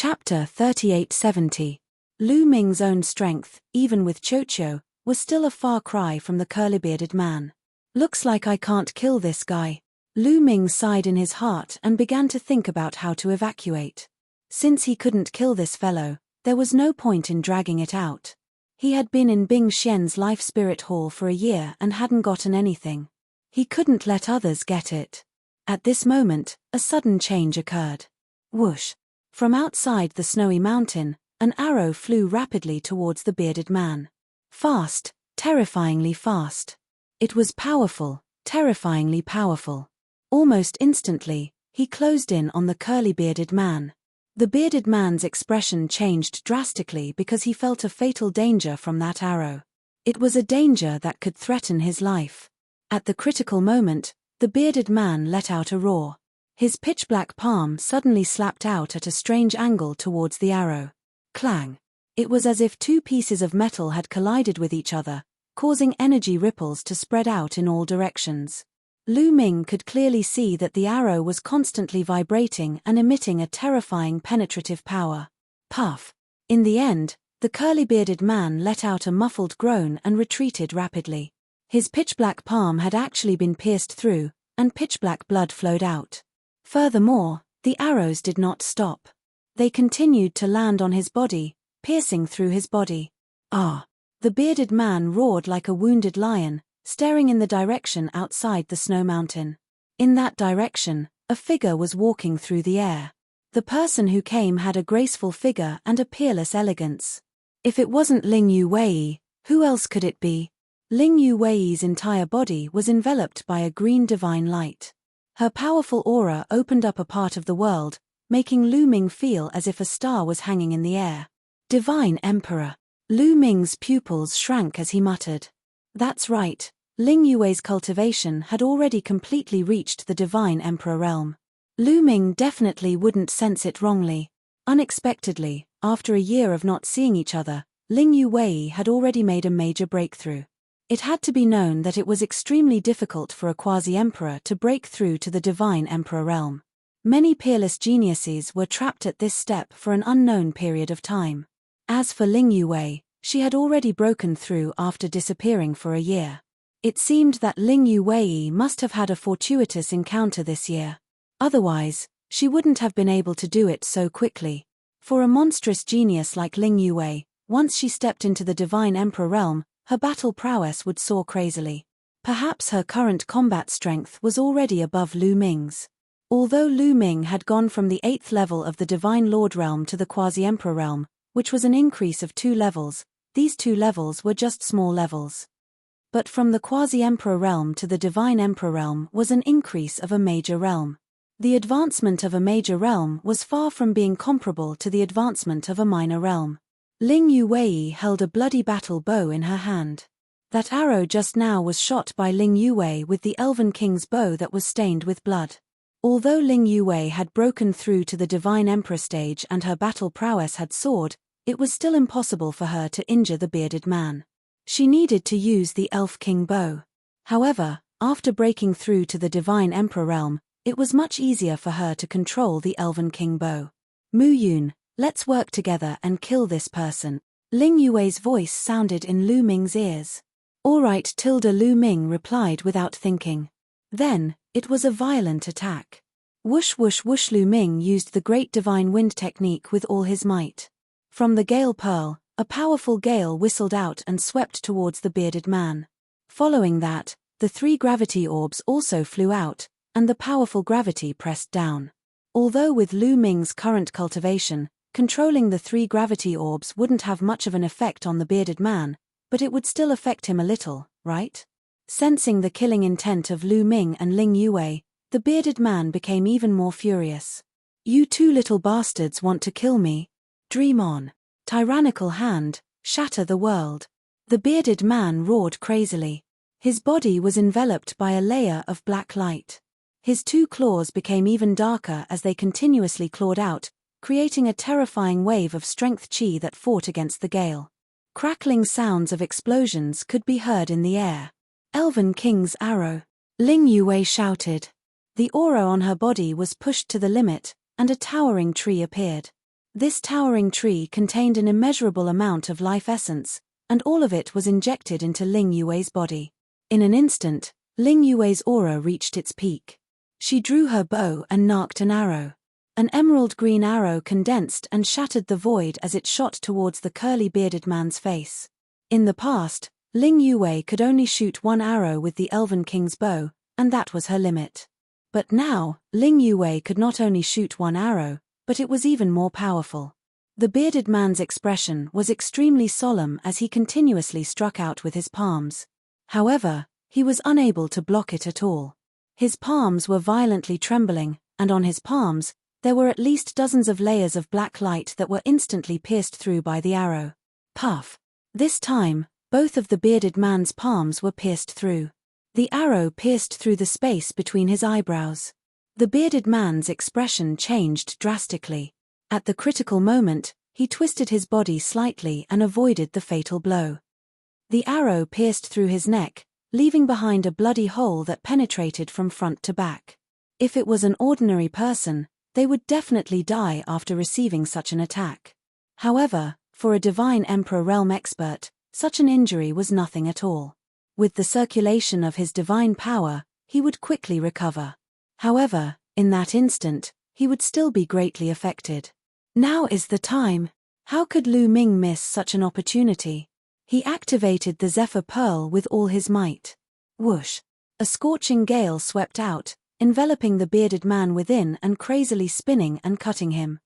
Chapter 3870. Lu Ming's own strength, even with Chocho, was still a far cry from the curly-bearded man. Looks like I can't kill this guy. Lu Ming sighed in his heart and began to think about how to evacuate. Since he couldn't kill this fellow, there was no point in dragging it out. He had been in Bing Xian's life spirit hall for a year and hadn't gotten anything. He couldn't let others get it. At this moment, a sudden change occurred. Whoosh! From outside the snowy mountain, an arrow flew rapidly towards the bearded man. Fast, terrifyingly fast. It was powerful, terrifyingly powerful. Almost instantly, he closed in on the curly-bearded man. The bearded man's expression changed drastically because he felt a fatal danger from that arrow. It was a danger that could threaten his life. At the critical moment, the bearded man let out a roar. His pitch-black palm suddenly slapped out at a strange angle towards the arrow. Clang! It was as if two pieces of metal had collided with each other, causing energy ripples to spread out in all directions. Lu Ming could clearly see that the arrow was constantly vibrating and emitting a terrifying penetrative power. Puff! In the end, the curly-bearded man let out a muffled groan and retreated rapidly. His pitch-black palm had actually been pierced through, and pitch-black blood flowed out. Furthermore, the arrows did not stop. They continued to land on his body, piercing through his body. Ah! The bearded man roared like a wounded lion, staring in the direction outside the snow mountain. In that direction, a figure was walking through the air. The person who came had a graceful figure and a peerless elegance. If it wasn't Ling Yu Wei, who else could it be? Ling Yu Wei's entire body was enveloped by a green divine light. Her powerful aura opened up a part of the world, making Lu Ming feel as if a star was hanging in the air. Divine Emperor. Lu Ming's pupils shrank as he muttered. That's right, Ling Yue's cultivation had already completely reached the Divine Emperor realm. Lu Ming definitely wouldn't sense it wrongly. Unexpectedly, after a year of not seeing each other, Ling Yu Wei had already made a major breakthrough. It had to be known that it was extremely difficult for a quasi-emperor to break through to the Divine Emperor realm. Many peerless geniuses were trapped at this step for an unknown period of time. As for Ling Yu Wei, she had already broken through after disappearing for a year. It seemed that Ling Yu Wei must have had a fortuitous encounter this year. Otherwise, she wouldn't have been able to do it so quickly. For a monstrous genius like Ling Yu Wei, once she stepped into the Divine Emperor realm, her battle prowess would soar crazily. Perhaps her current combat strength was already above Lu Ming's. Although Lu Ming had gone from the 8th level of the Divine Lord realm to the Quasi-Emperor realm, which was an increase of 2 levels, these 2 levels were just small levels. But from the Quasi-Emperor realm to the Divine Emperor realm was an increase of a major realm. The advancement of a major realm was far from being comparable to the advancement of a minor realm. Ling Yu Wei held a bloody battle bow in her hand. That arrow just now was shot by Ling Yu Wei with the Elven King's bow that was stained with blood. Although Ling Yu Wei had broken through to the Divine Emperor stage and her battle prowess had soared, it was still impossible for her to injure the bearded man. She needed to use the Elf King bow. However, after breaking through to the Divine Emperor realm, it was much easier for her to control the Elven King bow. Mu Yun, let's work together and kill this person. Ling Yue's voice sounded in Lu Ming's ears. All right, Lu Ming replied without thinking. Then, it was a violent attack. Whoosh whoosh whoosh. Lu Ming used the Great Divine Wind technique with all his might. From the Gale Pearl, a powerful gale whistled out and swept towards the bearded man. Following that, the 3 gravity orbs also flew out, and the powerful gravity pressed down. Although with Lu Ming's current cultivation, controlling the 3 gravity orbs wouldn't have much of an effect on the bearded man, but it would still affect him a little, right? Sensing the killing intent of Lu Ming and Ling Yu Wei, the bearded man became even more furious. You 2 little bastards want to kill me? Dream on. Tyrannical hand, shatter the world. The bearded man roared crazily. His body was enveloped by a layer of black light. His 2 claws became even darker as they continuously clawed out, creating a terrifying wave of strength chi that fought against the gale. Crackling sounds of explosions could be heard in the air. Elven King's arrow. Ling Yu Wei shouted. The aura on her body was pushed to the limit, and a towering tree appeared. This towering tree contained an immeasurable amount of life essence, and all of it was injected into Ling Yue's body. In an instant, Ling Yue's aura reached its peak. She drew her bow and narked an arrow. An emerald green arrow condensed and shattered the void as it shot towards the curly-bearded man's face. In the past, Ling Yue could only shoot one arrow with the Elven King's bow, and that was her limit. But now, Ling Yue could not only shoot one arrow, but it was even more powerful. The bearded man's expression was extremely solemn as he continuously struck out with his palms. However, he was unable to block it at all. His palms were violently trembling, and on his palms, there were at least dozens of layers of black light that were instantly pierced through by the arrow. Puff! This time, both of the bearded man's palms were pierced through. The arrow pierced through the space between his eyebrows. The bearded man's expression changed drastically. At the critical moment, he twisted his body slightly and avoided the fatal blow. The arrow pierced through his neck, leaving behind a bloody hole that penetrated from front to back. If it was an ordinary person, they would definitely die after receiving such an attack. However, for a Divine Emperor realm expert, such an injury was nothing at all. With the circulation of his divine power, he would quickly recover. However, in that instant, he would still be greatly affected. Now is the time. How could Lu Ming miss such an opportunity? He activated the Zephyr Pearl with all his might. Whoosh! A scorching gale swept out, enveloping the bearded man within and crazily spinning and cutting him.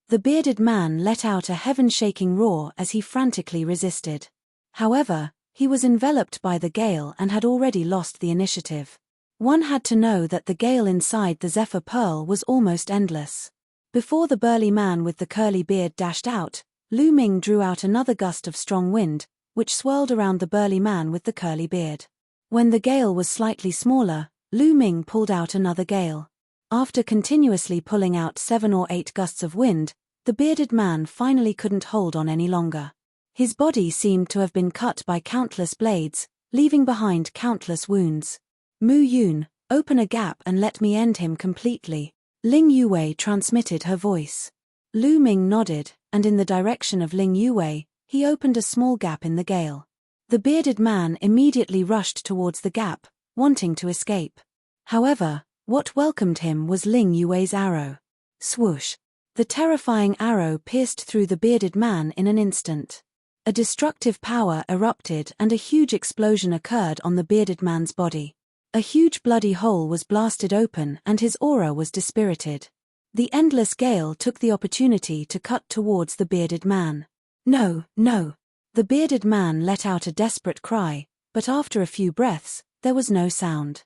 The bearded man let out a heaven-shaking roar as he frantically resisted. However, he was enveloped by the gale and had already lost the initiative. One had to know that the gale inside the Zephyr Pearl was almost endless. Before the burly man with the curly beard dashed out, Lu Ming drew out another gust of strong wind, which swirled around the burly man with the curly beard. When the gale was slightly smaller, Lu Ming pulled out another gale. After continuously pulling out 7 or 8 gusts of wind, the bearded man finally couldn't hold on any longer. His body seemed to have been cut by countless blades, leaving behind countless wounds. Mu Yun, open a gap and let me end him completely, Ling Yue transmitted her voice. Lu Ming nodded, and in the direction of Ling Yue, he opened a small gap in the gale. The bearded man immediately rushed towards the gap, wanting to escape. However, what welcomed him was Ling Yue's arrow. Swoosh! The terrifying arrow pierced through the bearded man in an instant. A destructive power erupted and a huge explosion occurred on the bearded man's body. A huge bloody hole was blasted open and his aura was dispirited. The endless gale took the opportunity to cut towards the bearded man. No, no! The bearded man let out a desperate cry, but after a few breaths, there was no sound.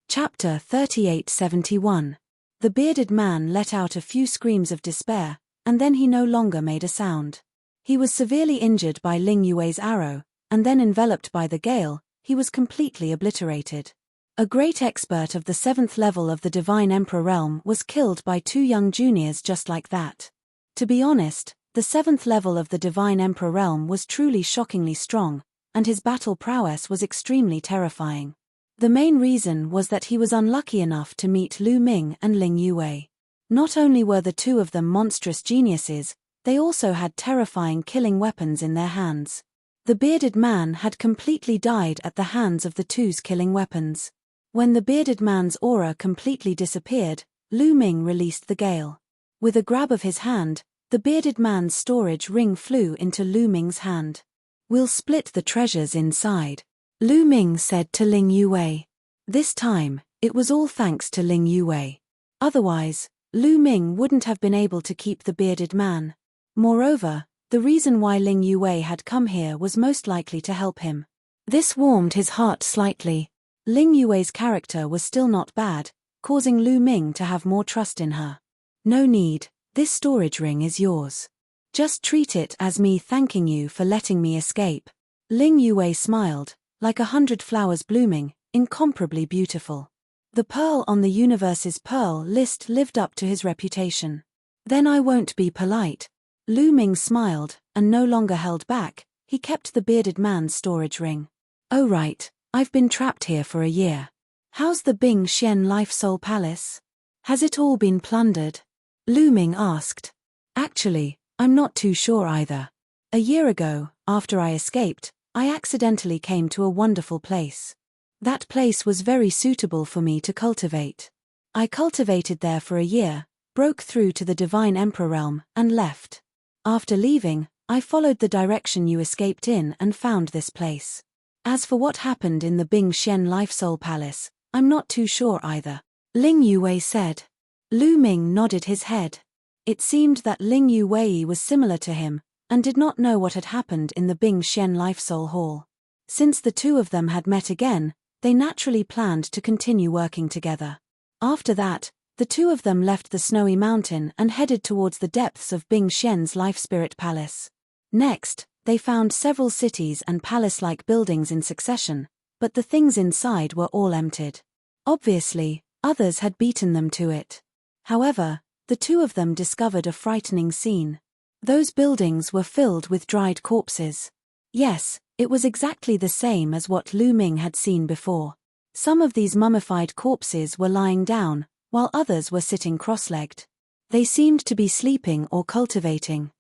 Chapter 3871. The bearded man let out a few screams of despair, and then he no longer made a sound. He was severely injured by Ling Yue's arrow, and then enveloped by the gale, he was completely obliterated. A great expert of the 7th level of the Divine Emperor realm was killed by 2 young juniors just like that. To be honest, the 7th level of the Divine Emperor realm was truly shockingly strong, and his battle prowess was extremely terrifying. The main reason was that he was unlucky enough to meet Lu Ming and Ling Yue. Not only were the 2 of them monstrous geniuses, they also had terrifying killing weapons in their hands. The bearded man had completely died at the hands of the 2's killing weapons. When the bearded man's aura completely disappeared, Lu Ming released the gale. With a grab of his hand, the bearded man's storage ring flew into Lu Ming's hand. "We'll split the treasures inside," Lu Ming said to Ling Yue. This time, it was all thanks to Ling Yue. Otherwise, Lu Ming wouldn't have been able to keep the bearded man. Moreover, the reason why Ling Yue had come here was most likely to help him. This warmed his heart slightly. Ling Yue's character was still not bad, causing Lu Ming to have more trust in her. "No need, this storage ring is yours. Just treat it as me thanking you for letting me escape." Ling Yue smiled, like 100 flowers blooming, incomparably beautiful. The pearl on the universe's pearl list lived up to his reputation. "Then I won't be polite." Lu Ming smiled, and no longer held back, he kept the bearded man's storage ring. "Oh right, I've been trapped here for a year. How's the Bing Xian Life Soul Palace? Has it all been plundered?" Lu Ming asked. Actually, I'm not too sure either. A year ago, after I escaped, I accidentally came to a wonderful place. That place was very suitable for me to cultivate. I cultivated there for a year, broke through to the Divine Emperor realm, and left. After leaving, I followed the direction you escaped in and found this place. As for what happened in the Bing Xian Life Soul Palace, I'm not too sure either. Ling Yuwei said. Lu Ming nodded his head. It seemed that Ling Yuwei was similar to him, and did not know what had happened in the Bing Xian Life Soul Hall. Since the two of them had met again, they naturally planned to continue working together. After that, the two of them left the snowy mountain and headed towards the depths of Bing Xian's Life Spirit Palace. Next, they found several cities and palace-like buildings in succession, but the things inside were all emptied. Obviously, others had beaten them to it. However, the two of them discovered a frightening scene. Those buildings were filled with dried corpses. Yes, it was exactly the same as what Lu Ming had seen before. Some of these mummified corpses were lying down, while others were sitting cross-legged. They seemed to be sleeping or cultivating.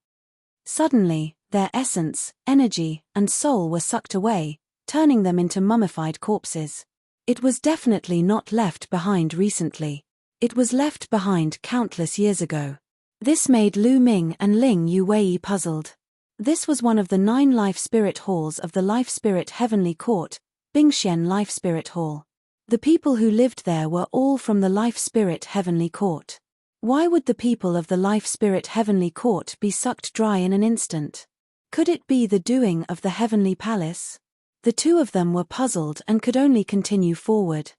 Suddenly, their essence, energy, and soul were sucked away, turning them into mummified corpses. It was definitely not left behind recently. It was left behind countless years ago. This made Lu Ming and Ling Yuwei puzzled. This was one of the 9 life spirit halls of the Life Spirit Heavenly Court, Bingxian Life Spirit Hall. The people who lived there were all from the Life Spirit Heavenly Court. Why would the people of the Life Spirit Heavenly Court be sucked dry in an instant? Could it be the doing of the Heavenly Palace? The two of them were puzzled and could only continue forward.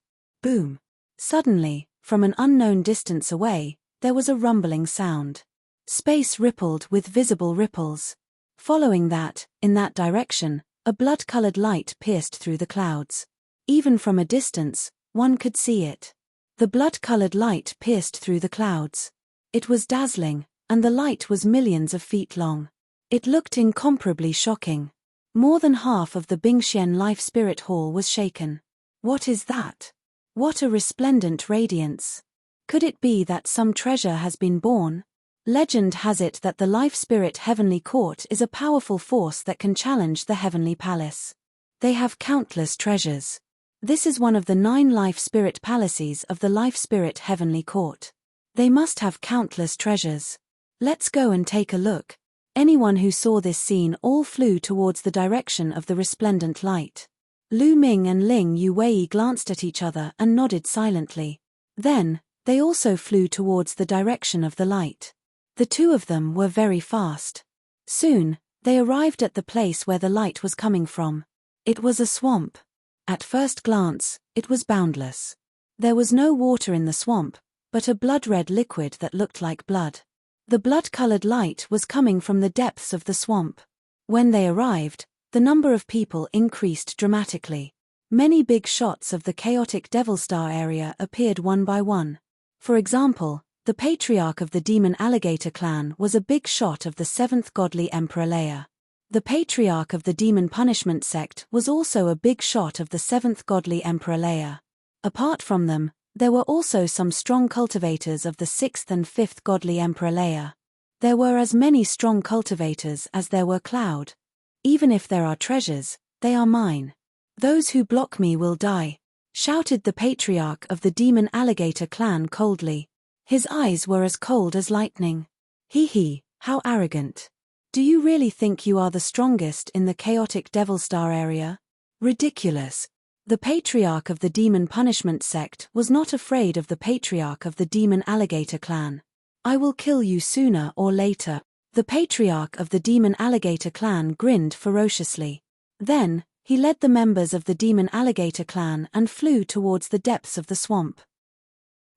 Boom! Suddenly, from an unknown distance away, there was a rumbling sound. Space rippled with visible ripples. Following that, in that direction, a blood-colored light pierced through the clouds. Even from a distance, one could see it. The blood-colored light pierced through the clouds. It was dazzling, and the light was millions of feet long. It looked incomparably shocking. More than half of the Bingxian Life Spirit Hall was shaken. What is that? What a resplendent radiance. Could it be that some treasure has been born? Legend has it that the Life Spirit Heavenly Court is a powerful force that can challenge the Heavenly Palace. They have countless treasures. This is one of the 9 Life Spirit Palaces of the Life Spirit Heavenly Court. They must have countless treasures. Let's go and take a look. Anyone who saw this scene all flew towards the direction of the resplendent light. Lu Ming and Ling Yuwei glanced at each other and nodded silently. Then, they also flew towards the direction of the light. The two of them were very fast. Soon, they arrived at the place where the light was coming from. It was a swamp. At first glance, it was boundless. There was no water in the swamp, but a blood-red liquid that looked like blood. The blood-colored light was coming from the depths of the swamp. When they arrived, the number of people increased dramatically. Many big shots of the chaotic Devil Star area appeared one by one. For example, the patriarch of the Demon Alligator clan was a big shot of the 7th godly Emperor Leia. The patriarch of the Demon Punishment sect was also a big shot of the 7th godly Emperor Leia. Apart from them, there were also some strong cultivators of the 6th and 5th godly Emperor Leia. There were as many strong cultivators as there were Cloud. Even if there are treasures, they are mine. Those who block me will die, shouted the patriarch of the Demon Alligator clan coldly. His eyes were as cold as lightning. Hee, how arrogant. Do you really think you are the strongest in the chaotic Devil Star area? Ridiculous. The patriarch of the Demon Punishment sect was not afraid of the patriarch of the Demon Alligator clan. I will kill you sooner or later. The patriarch of the Demon Alligator clan grinned ferociously. Then, he led the members of the Demon Alligator clan and flew towards the depths of the swamp.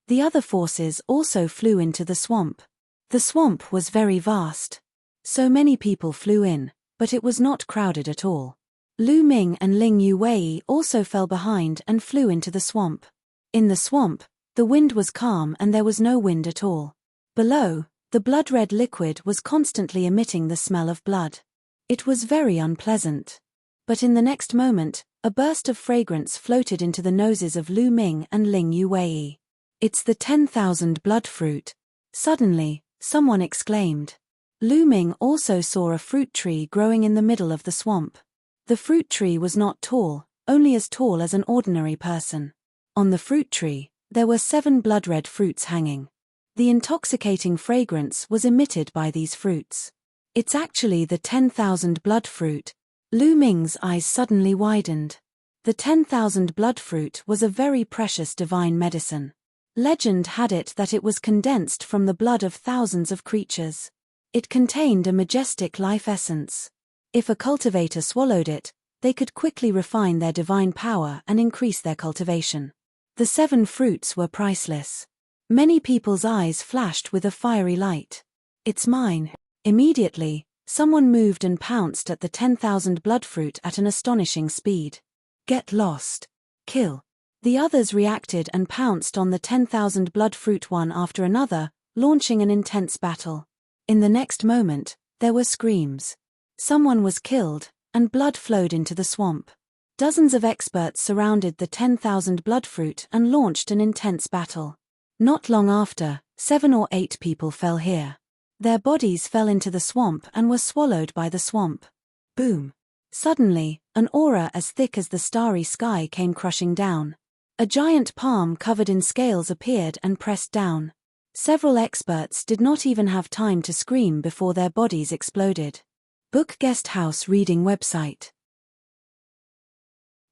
The other forces also flew into the swamp. The swamp was very vast. So many people flew in, but it was not crowded at all. Lu Ming and Ling Yuwei also fell behind and flew into the swamp. In the swamp, the wind was calm and there was no wind at all. Below, the blood-red liquid was constantly emitting the smell of blood. It was very unpleasant. But in the next moment, a burst of fragrance floated into the noses of Lu Ming and Ling Yuwei. It's the 10,000 blood fruit. Suddenly, someone exclaimed. Lu Ming also saw a fruit tree growing in the middle of the swamp. The fruit tree was not tall, only as tall as an ordinary person. On the fruit tree, there were 7 blood-red fruits hanging. The intoxicating fragrance was emitted by these fruits. It's actually the 10,000 blood fruit. Lu Ming's eyes suddenly widened. The 10,000 blood fruit was a very precious divine medicine. Legend had it that it was condensed from the blood of thousands of creatures. It contained a majestic life essence. If a cultivator swallowed it, they could quickly refine their divine power and increase their cultivation. The 7 fruits were priceless. Many people's eyes flashed with a fiery light. It's mine. Immediately, someone moved and pounced at the 10,000 blood fruit at an astonishing speed. Get lost. Kill. The others reacted and pounced on the 10,000 blood fruit one after another, launching an intense battle. In the next moment, there were screams. Someone was killed, and blood flowed into the swamp. Dozens of experts surrounded the 10,000 blood fruit and launched an intense battle. Not long after, 7 or 8 people fell here. Their bodies fell into the swamp and were swallowed by the swamp. Boom. Suddenly, an aura as thick as the starry sky came crushing down. A giant palm covered in scales appeared and pressed down. Several experts did not even have time to scream before their bodies exploded. Book Guest House Reading Website.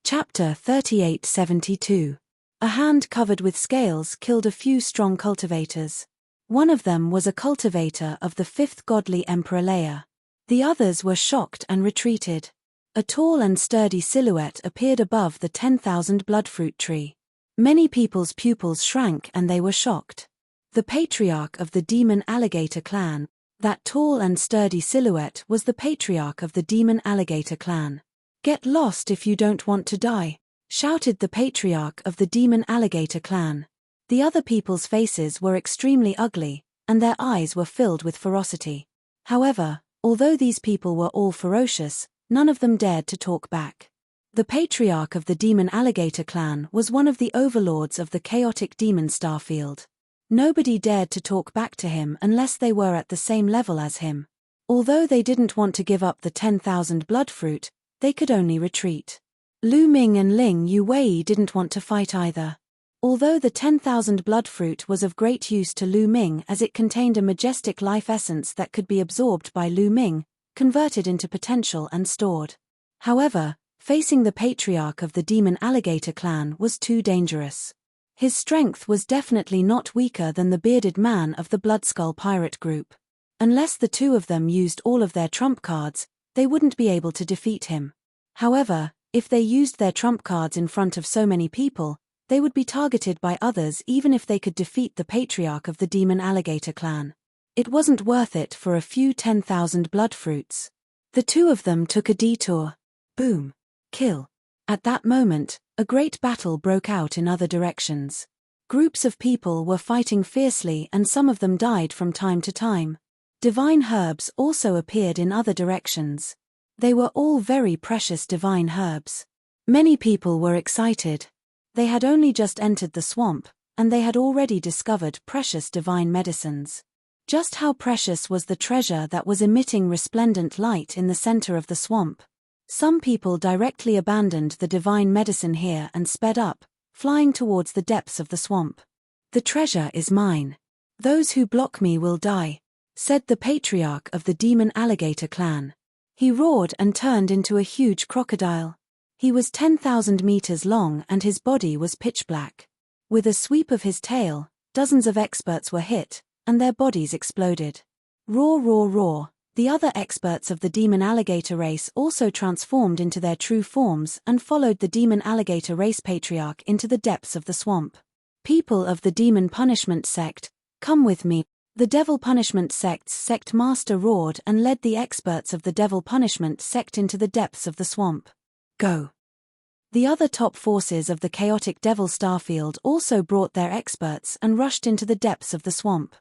Chapter 3872. A hand covered with scales killed a few strong cultivators. One of them was a cultivator of the 5th godly emperor layer. The others were shocked and retreated. A tall and sturdy silhouette appeared above the 10,000 bloodfruit tree. Many people's pupils shrank and they were shocked. The patriarch of the demon alligator clan. That tall and sturdy silhouette was the patriarch of the demon alligator clan. Get lost if you don't want to die, shouted the patriarch of the demon alligator clan. The other people's faces were extremely ugly, and their eyes were filled with ferocity. However, although these people were all ferocious, none of them dared to talk back. The patriarch of the demon alligator clan was one of the overlords of the chaotic demon starfield. Nobody dared to talk back to him unless they were at the same level as him. Although they didn't want to give up the 10,000 bloodfruit, they could only retreat. Lu Ming and Ling Yuwei didn't want to fight either. Although the 10,000 bloodfruit was of great use to Lu Ming as it contained a majestic life essence that could be absorbed by Lu Ming, converted into potential and stored. However, facing the patriarch of the demon alligator clan was too dangerous. His strength was definitely not weaker than the bearded man of the Bloodskull pirate group. Unless the two of them used all of their trump cards, they wouldn't be able to defeat him. However, if they used their trump cards in front of so many people, they would be targeted by others even if they could defeat the patriarch of the demon alligator clan. It wasn't worth it for a few 10,000 bloodfruits. The two of them took a detour. Boom. Kill. At that moment, a great battle broke out in other directions. Groups of people were fighting fiercely and some of them died from time to time. Divine herbs also appeared in other directions. They were all very precious divine herbs. Many people were excited. They had only just entered the swamp, and they had already discovered precious divine medicines. Just how precious was the treasure that was emitting resplendent light in the center of the swamp? Some people directly abandoned the divine medicine here and sped up, flying towards the depths of the swamp. The treasure is mine. Those who block me will die, said the patriarch of the demon alligator clan. He roared and turned into a huge crocodile. He was 10,000 meters long and his body was pitch black. With a sweep of his tail, dozens of experts were hit, and their bodies exploded. Roar, roar, roar. The other experts of the demon alligator race also transformed into their true forms and followed the demon alligator race patriarch into the depths of the swamp. People of the demon punishment sect, come with me. The devil punishment sect's sect master roared and led the experts of the devil punishment sect into the depths of the swamp. Go. The other top forces of the chaotic devil starfield also brought their experts and rushed into the depths of the swamp.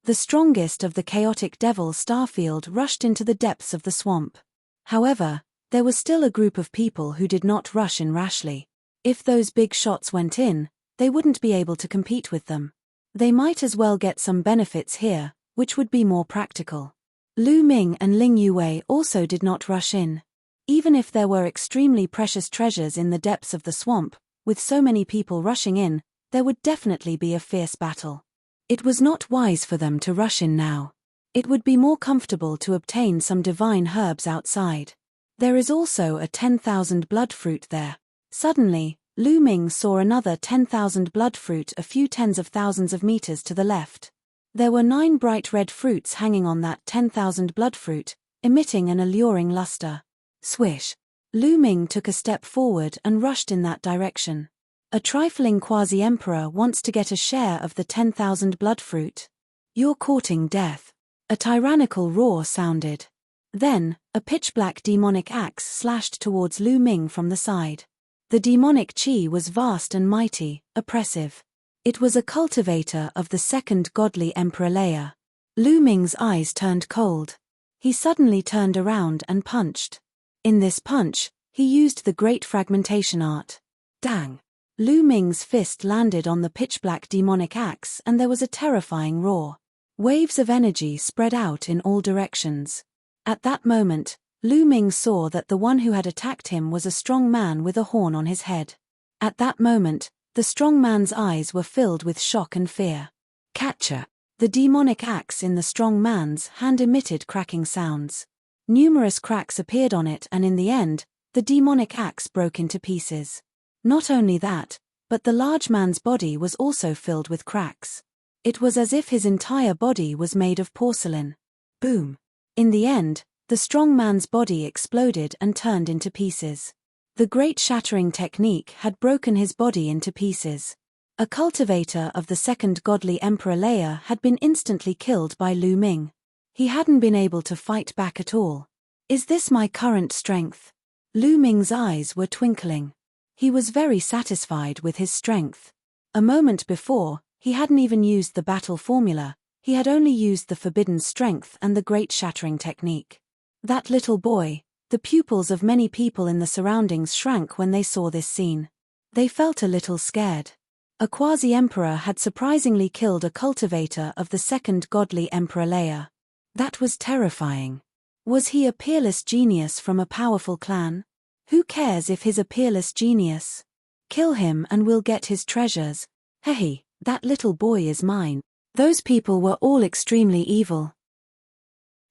The strongest of the chaotic devil starfield rushed into the depths of the swamp. However, there was still a group of people who did not rush in rashly. If those big shots went in, they wouldn't be able to compete with them. They might as well get some benefits here, which would be more practical. Lu Ming and Ling Yue also did not rush in. Even if there were extremely precious treasures in the depths of the swamp, with so many people rushing in, there would definitely be a fierce battle. It was not wise for them to rush in now. It would be more comfortable to obtain some divine herbs outside. There is also a 10,000 blood fruit there. Suddenly, Lu Ming saw another 10,000 blood fruit a few tens of thousands of meters to the left. There were 9 bright red fruits hanging on that 10,000 blood fruit, emitting an alluring luster. Swish! Lu Ming took a step forward and rushed in that direction. A trifling quasi-emperor wants to get a share of the 10,000 blood fruit. You're courting death. A tyrannical roar sounded. Then, a pitch-black demonic axe slashed towards Lu Ming from the side. The demonic chi was vast and mighty, oppressive. It was a cultivator of the second godly Emperor Leia. Lu Ming's eyes turned cold. He suddenly turned around and punched. In this punch, he used the great fragmentation art. Dang! Lu Ming's fist landed on the pitch-black demonic axe and there was a terrifying roar. Waves of energy spread out in all directions. At that moment, Lu Ming saw that the one who had attacked him was a strong man with a horn on his head. At that moment, the strong man's eyes were filled with shock and fear. Catcher! The demonic axe in the strong man's hand emitted cracking sounds. Numerous cracks appeared on it and in the end, the demonic axe broke into pieces. Not only that, but the large man's body was also filled with cracks. It was as if his entire body was made of porcelain. Boom! In the end, the strong man's body exploded and turned into pieces. The great shattering technique had broken his body into pieces. A cultivator of the second godly Emperor Leia had been instantly killed by Lu Ming. He hadn't been able to fight back at all. Is this my current strength? Lu Ming's eyes were twinkling. He was very satisfied with his strength. A moment before, he hadn't even used the battle formula, he had only used the forbidden strength and the great shattering technique. That little boy, the pupils of many people in the surroundings shrank when they saw this scene. They felt a little scared. A quasi-emperor had surprisingly killed a cultivator of the second godly Emperor Leia. That was terrifying. Was he a peerless genius from a powerful clan? Who cares if he's a peerless genius? Kill him and we'll get his treasures. Hey, that little boy is mine. Those people were all extremely evil.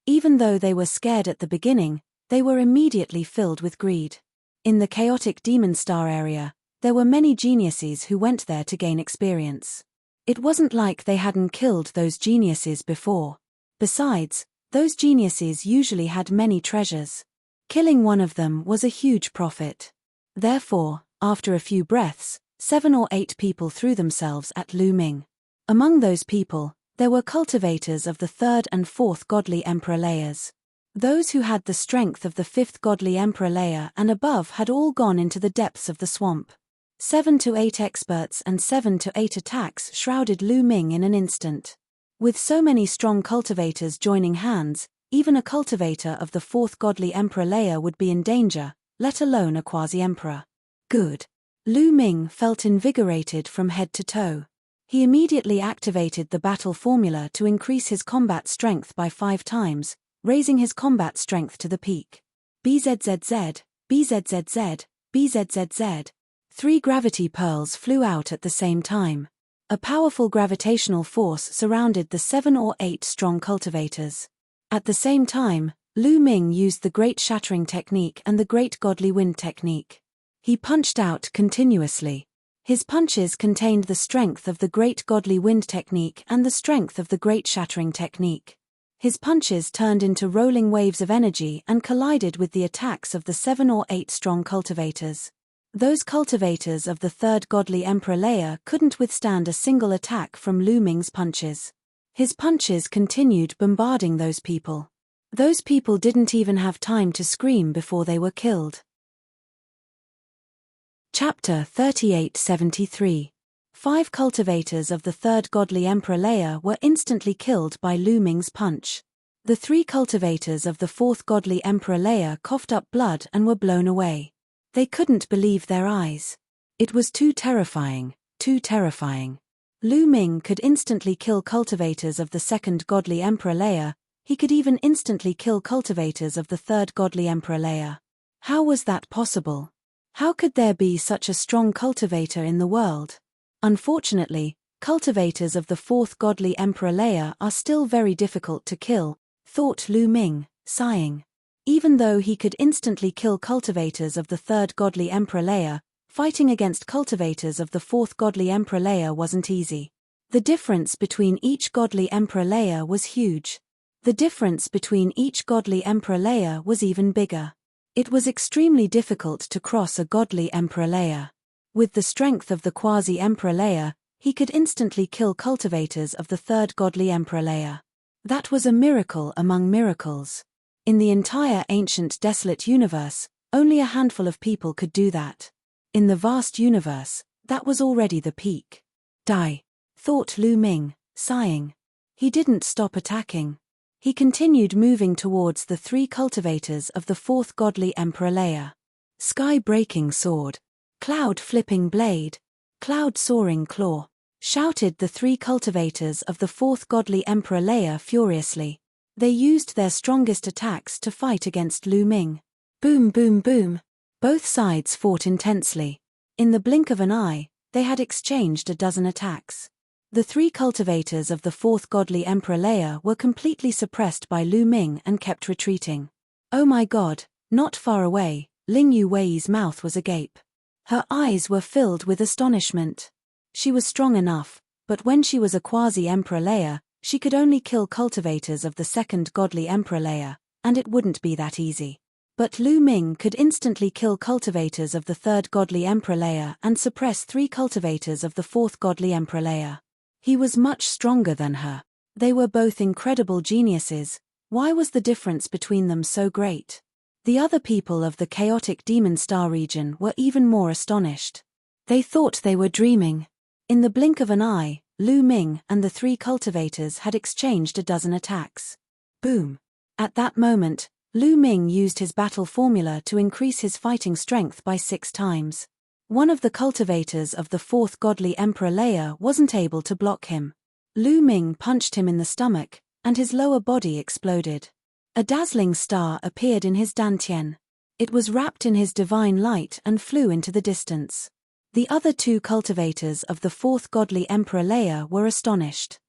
Even though they were scared at the beginning, they were immediately filled with greed. In the chaotic Demon Star area, there were many geniuses who went there to gain experience. It wasn't like they hadn't killed those geniuses before. Besides, those geniuses usually had many treasures. Killing one of them was a huge profit. Therefore, after a few breaths, 7 or 8 people threw themselves at Lu Ming. Among those people, there were cultivators of the third and fourth godly Emperor Leias. Those who had the strength of the fifth godly Emperor Leia and above had all gone into the depths of the swamp. 7 to 8 experts and 7 to 8 attacks shrouded Lu Ming in an instant. With so many strong cultivators joining hands, even a cultivator of the fourth godly Emperor Leia would be in danger, let alone a quasi-emperor. Good. Lu Ming felt invigorated from head to toe. He immediately activated the battle formula to increase his combat strength by 5 times, raising his combat strength to the peak. BZZZ, BZZZ, BZZZ. 3 gravity pearls flew out at the same time. A powerful gravitational force surrounded the 7 or 8 strong cultivators. At the same time, Lu Ming used the Great Shattering Technique and the Great Godly Wind Technique. He punched out continuously. His punches contained the strength of the Great Godly Wind Technique and the strength of the Great Shattering Technique. His punches turned into rolling waves of energy and collided with the attacks of the 7 or 8 strong cultivators. Those cultivators of the third godly Emperor Leia couldn't withstand a single attack from Lu Ming's punches. His punches continued bombarding those people. Those people didn't even have time to scream before they were killed. Chapter 3873. 5 cultivators of the third godly Emperor Leia were instantly killed by Lu Ming's punch. The 3 cultivators of the fourth godly Emperor Leia coughed up blood and were blown away. They couldn't believe their eyes. It was too terrifying, too terrifying. Lu Ming could instantly kill cultivators of the second godly emperor layer. He could even instantly kill cultivators of the third godly emperor layer. How was that possible? How could there be such a strong cultivator in the world? Unfortunately, cultivators of the fourth godly emperor layer are still very difficult to kill, thought Lu Ming, sighing. Even though he could instantly kill cultivators of the third godly emperor layer, fighting against cultivators of the fourth godly emperor layer wasn't easy. The difference between each godly emperor layer was huge. The difference between each godly emperor layer was even bigger. It was extremely difficult to cross a godly emperor layer. With the strength of the quasi-emperor layer, he could instantly kill cultivators of the third godly emperor layer. That was a miracle among miracles. In the entire ancient desolate universe, only a handful of people could do that. In the vast universe, that was already the peak. Die, thought Lu Ming, sighing. He didn't stop attacking. He continued moving towards the three cultivators of the fourth godly emperor layer. Sky-breaking sword, cloud-flipping blade, cloud-soaring claw, shouted the three cultivators of the fourth godly emperor layer furiously. They used their strongest attacks to fight against Lu Ming. Boom, boom, boom. Both sides fought intensely. In the blink of an eye, they had exchanged a dozen attacks. The three cultivators of the fourth godly emperor layer were completely suppressed by Lu Ming and kept retreating. Oh my god, not far away, Ling Yuwei's mouth was agape. Her eyes were filled with astonishment. She was strong enough, but when she was a quasi-emperor layer, she could only kill cultivators of the second godly emperor layer, and it wouldn't be that easy. But Lu Ming could instantly kill cultivators of the third godly emperor layer and suppress three cultivators of the fourth godly emperor layer. He was much stronger than her. They were both incredible geniuses. Why was the difference between them so great? The other people of the chaotic Demon Star region were even more astonished. They thought they were dreaming. In the blink of an eye, Lu Ming and the three cultivators had exchanged a dozen attacks. Boom. At that moment, Lu Ming used his battle formula to increase his fighting strength by 6 times. One of the cultivators of the fourth godly emperor layer wasn't able to block him. Lu Ming punched him in the stomach, and his lower body exploded. A dazzling star appeared in his dantian. It was wrapped in his divine light and flew into the distance. The other 2 cultivators of the fourth godly emperor layer were astonished.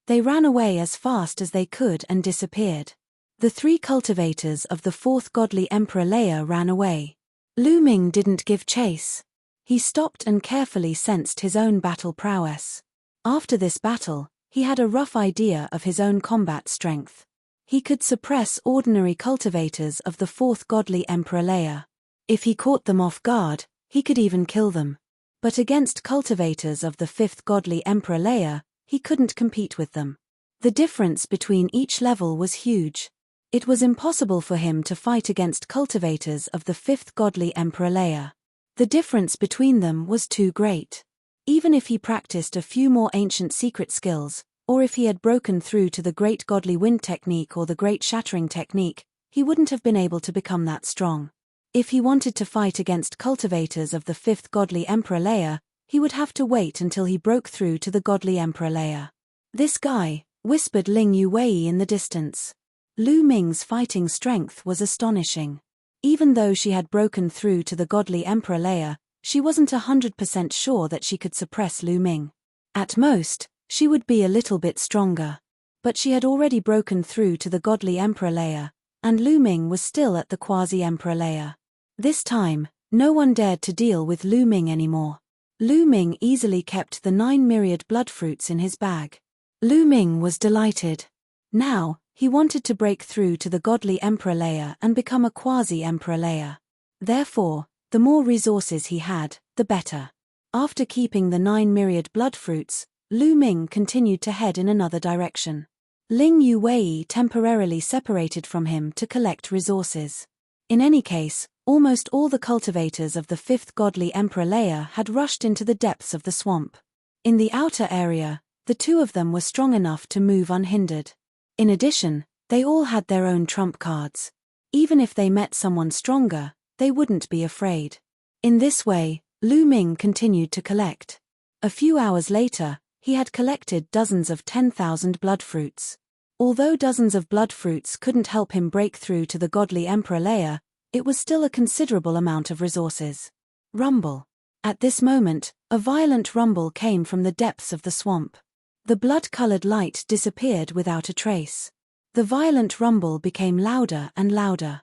They ran away as fast as they could and disappeared. The 3 cultivators of the fourth godly emperor layer ran away. Lu Ming didn't give chase. He stopped and carefully sensed his own battle prowess. After this battle, he had a rough idea of his own combat strength. He could suppress ordinary cultivators of the fourth godly emperor layer. If he caught them off guard, he could even kill them. But against cultivators of the fifth godly emperor layer, he couldn't compete with them. The difference between each level was huge. It was impossible for him to fight against cultivators of the fifth godly emperor layer. The difference between them was too great. Even if he practiced a few more ancient secret skills, or if he had broken through to the great godly wind technique or the great shattering technique, he wouldn't have been able to become that strong. If he wanted to fight against cultivators of the fifth godly emperor layer, he would have to wait until he broke through to the godly emperor layer. This guy, whispered Ling Yuwei in the distance. Lu Ming's fighting strength was astonishing. Even though she had broken through to the godly emperor layer, she wasn't 100% sure that she could suppress Lu Ming. At most, she would be a little bit stronger. But she had already broken through to the godly emperor layer, and Lu Ming was still at the quasi-emperor layer. This time, no one dared to deal with Lu Ming anymore. Lu Ming easily kept the 9 myriad blood fruits in his bag. Lu Ming was delighted. Now, he wanted to break through to the godly emperor layer and become a quasi-emperor layer. Therefore, the more resources he had, the better. After keeping the 9 myriad blood fruits, Lu Ming continued to head in another direction. Ling Yuwei temporarily separated from him to collect resources. In any case, almost all the cultivators of the fifth godly emperor layer had rushed into the depths of the swamp. In the outer area, the 2 of them were strong enough to move unhindered. In addition, they all had their own trump cards. Even if they met someone stronger, they wouldn't be afraid. In this way, Lu Ming continued to collect. A few hours later, he had collected dozens of 10,000 blood fruits. Although dozens of blood fruits couldn't help him break through to the godly Emperor layer, it was still a considerable amount of resources. Rumble. At this moment, a violent rumble came from the depths of the swamp. The blood-colored light disappeared without a trace. The violent rumble became louder and louder.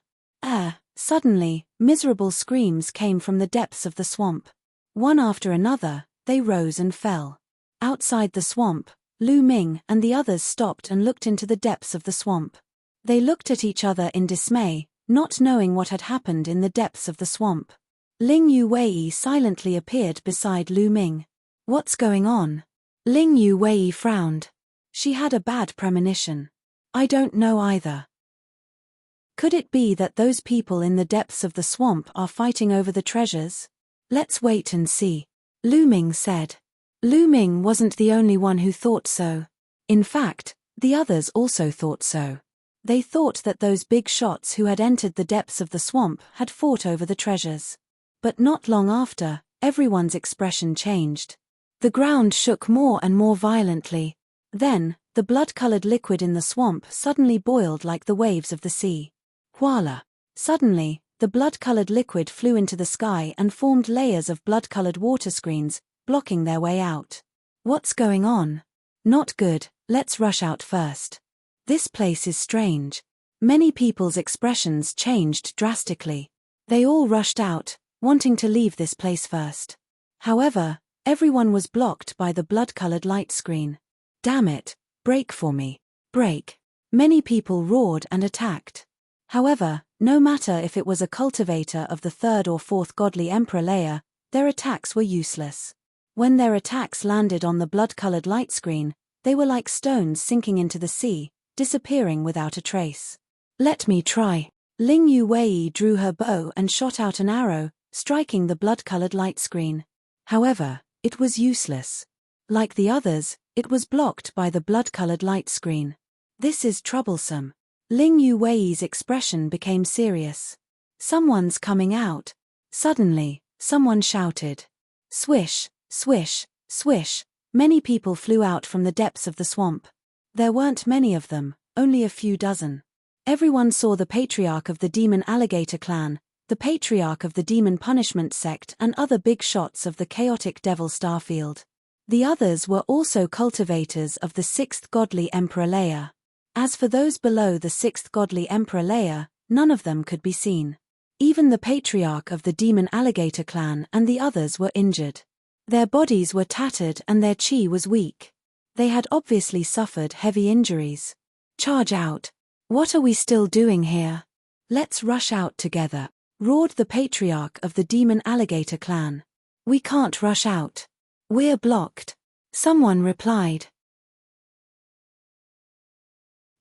Suddenly, miserable screams came from the depths of the swamp. One after another, they rose and fell. Outside the swamp, Lu Ming and the others stopped and looked into the depths of the swamp. They looked at each other in dismay, not knowing what had happened in the depths of the swamp. Ling Yuwei silently appeared beside Lu Ming. "What's going on?" Ling Yuwei frowned. She had a bad premonition. "I don't know either." Could it be that those people in the depths of the swamp are fighting over the treasures? "Let's wait and see," Lu Ming said. Lu Ming wasn't the only one who thought so. In fact, the others also thought so. They thought that those big shots who had entered the depths of the swamp had fought over the treasures. But not long after, everyone's expression changed. The ground shook more and more violently. Then, the blood-colored liquid in the swamp suddenly boiled like the waves of the sea. Voila! Suddenly, the blood-colored liquid flew into the sky and formed layers of blood-colored water screens, blocking their way out. "What's going on?" "Not good, let's rush out first. This place is strange." Many people's expressions changed drastically. They all rushed out, wanting to leave this place first. However, everyone was blocked by the blood-colored light screen. "Damn it, break for me. Break." Many people roared and attacked. However, no matter if it was a cultivator of the third or fourth godly emperor layer, their attacks were useless. When their attacks landed on the blood-colored light screen, they were like stones sinking into the sea, disappearing without a trace. "Let me try." Ling Yuwei drew her bow and shot out an arrow, striking the blood-colored light screen. However, it was useless. Like the others, it was blocked by the blood-colored light screen. "This is troublesome." Ling Yuwei's expression became serious. "Someone's coming out." Suddenly, someone shouted. Swish, swish, swish. Many people flew out from the depths of the swamp. There weren't many of them, only a few dozen. Everyone saw the patriarch of the demon alligator clan, the patriarch of the demon punishment sect, and other big shots of the chaotic devil starfield. The others were also cultivators of the sixth godly emperor layer. As for those below the sixth godly emperor layer, none of them could be seen. Even the patriarch of the demon alligator clan and the others were injured. Their bodies were tattered and their chi was weak. They had obviously suffered heavy injuries. "Charge out! What are we still doing here? Let's rush out together," roared the patriarch of the demon alligator clan. "We can't rush out. We're blocked," someone replied.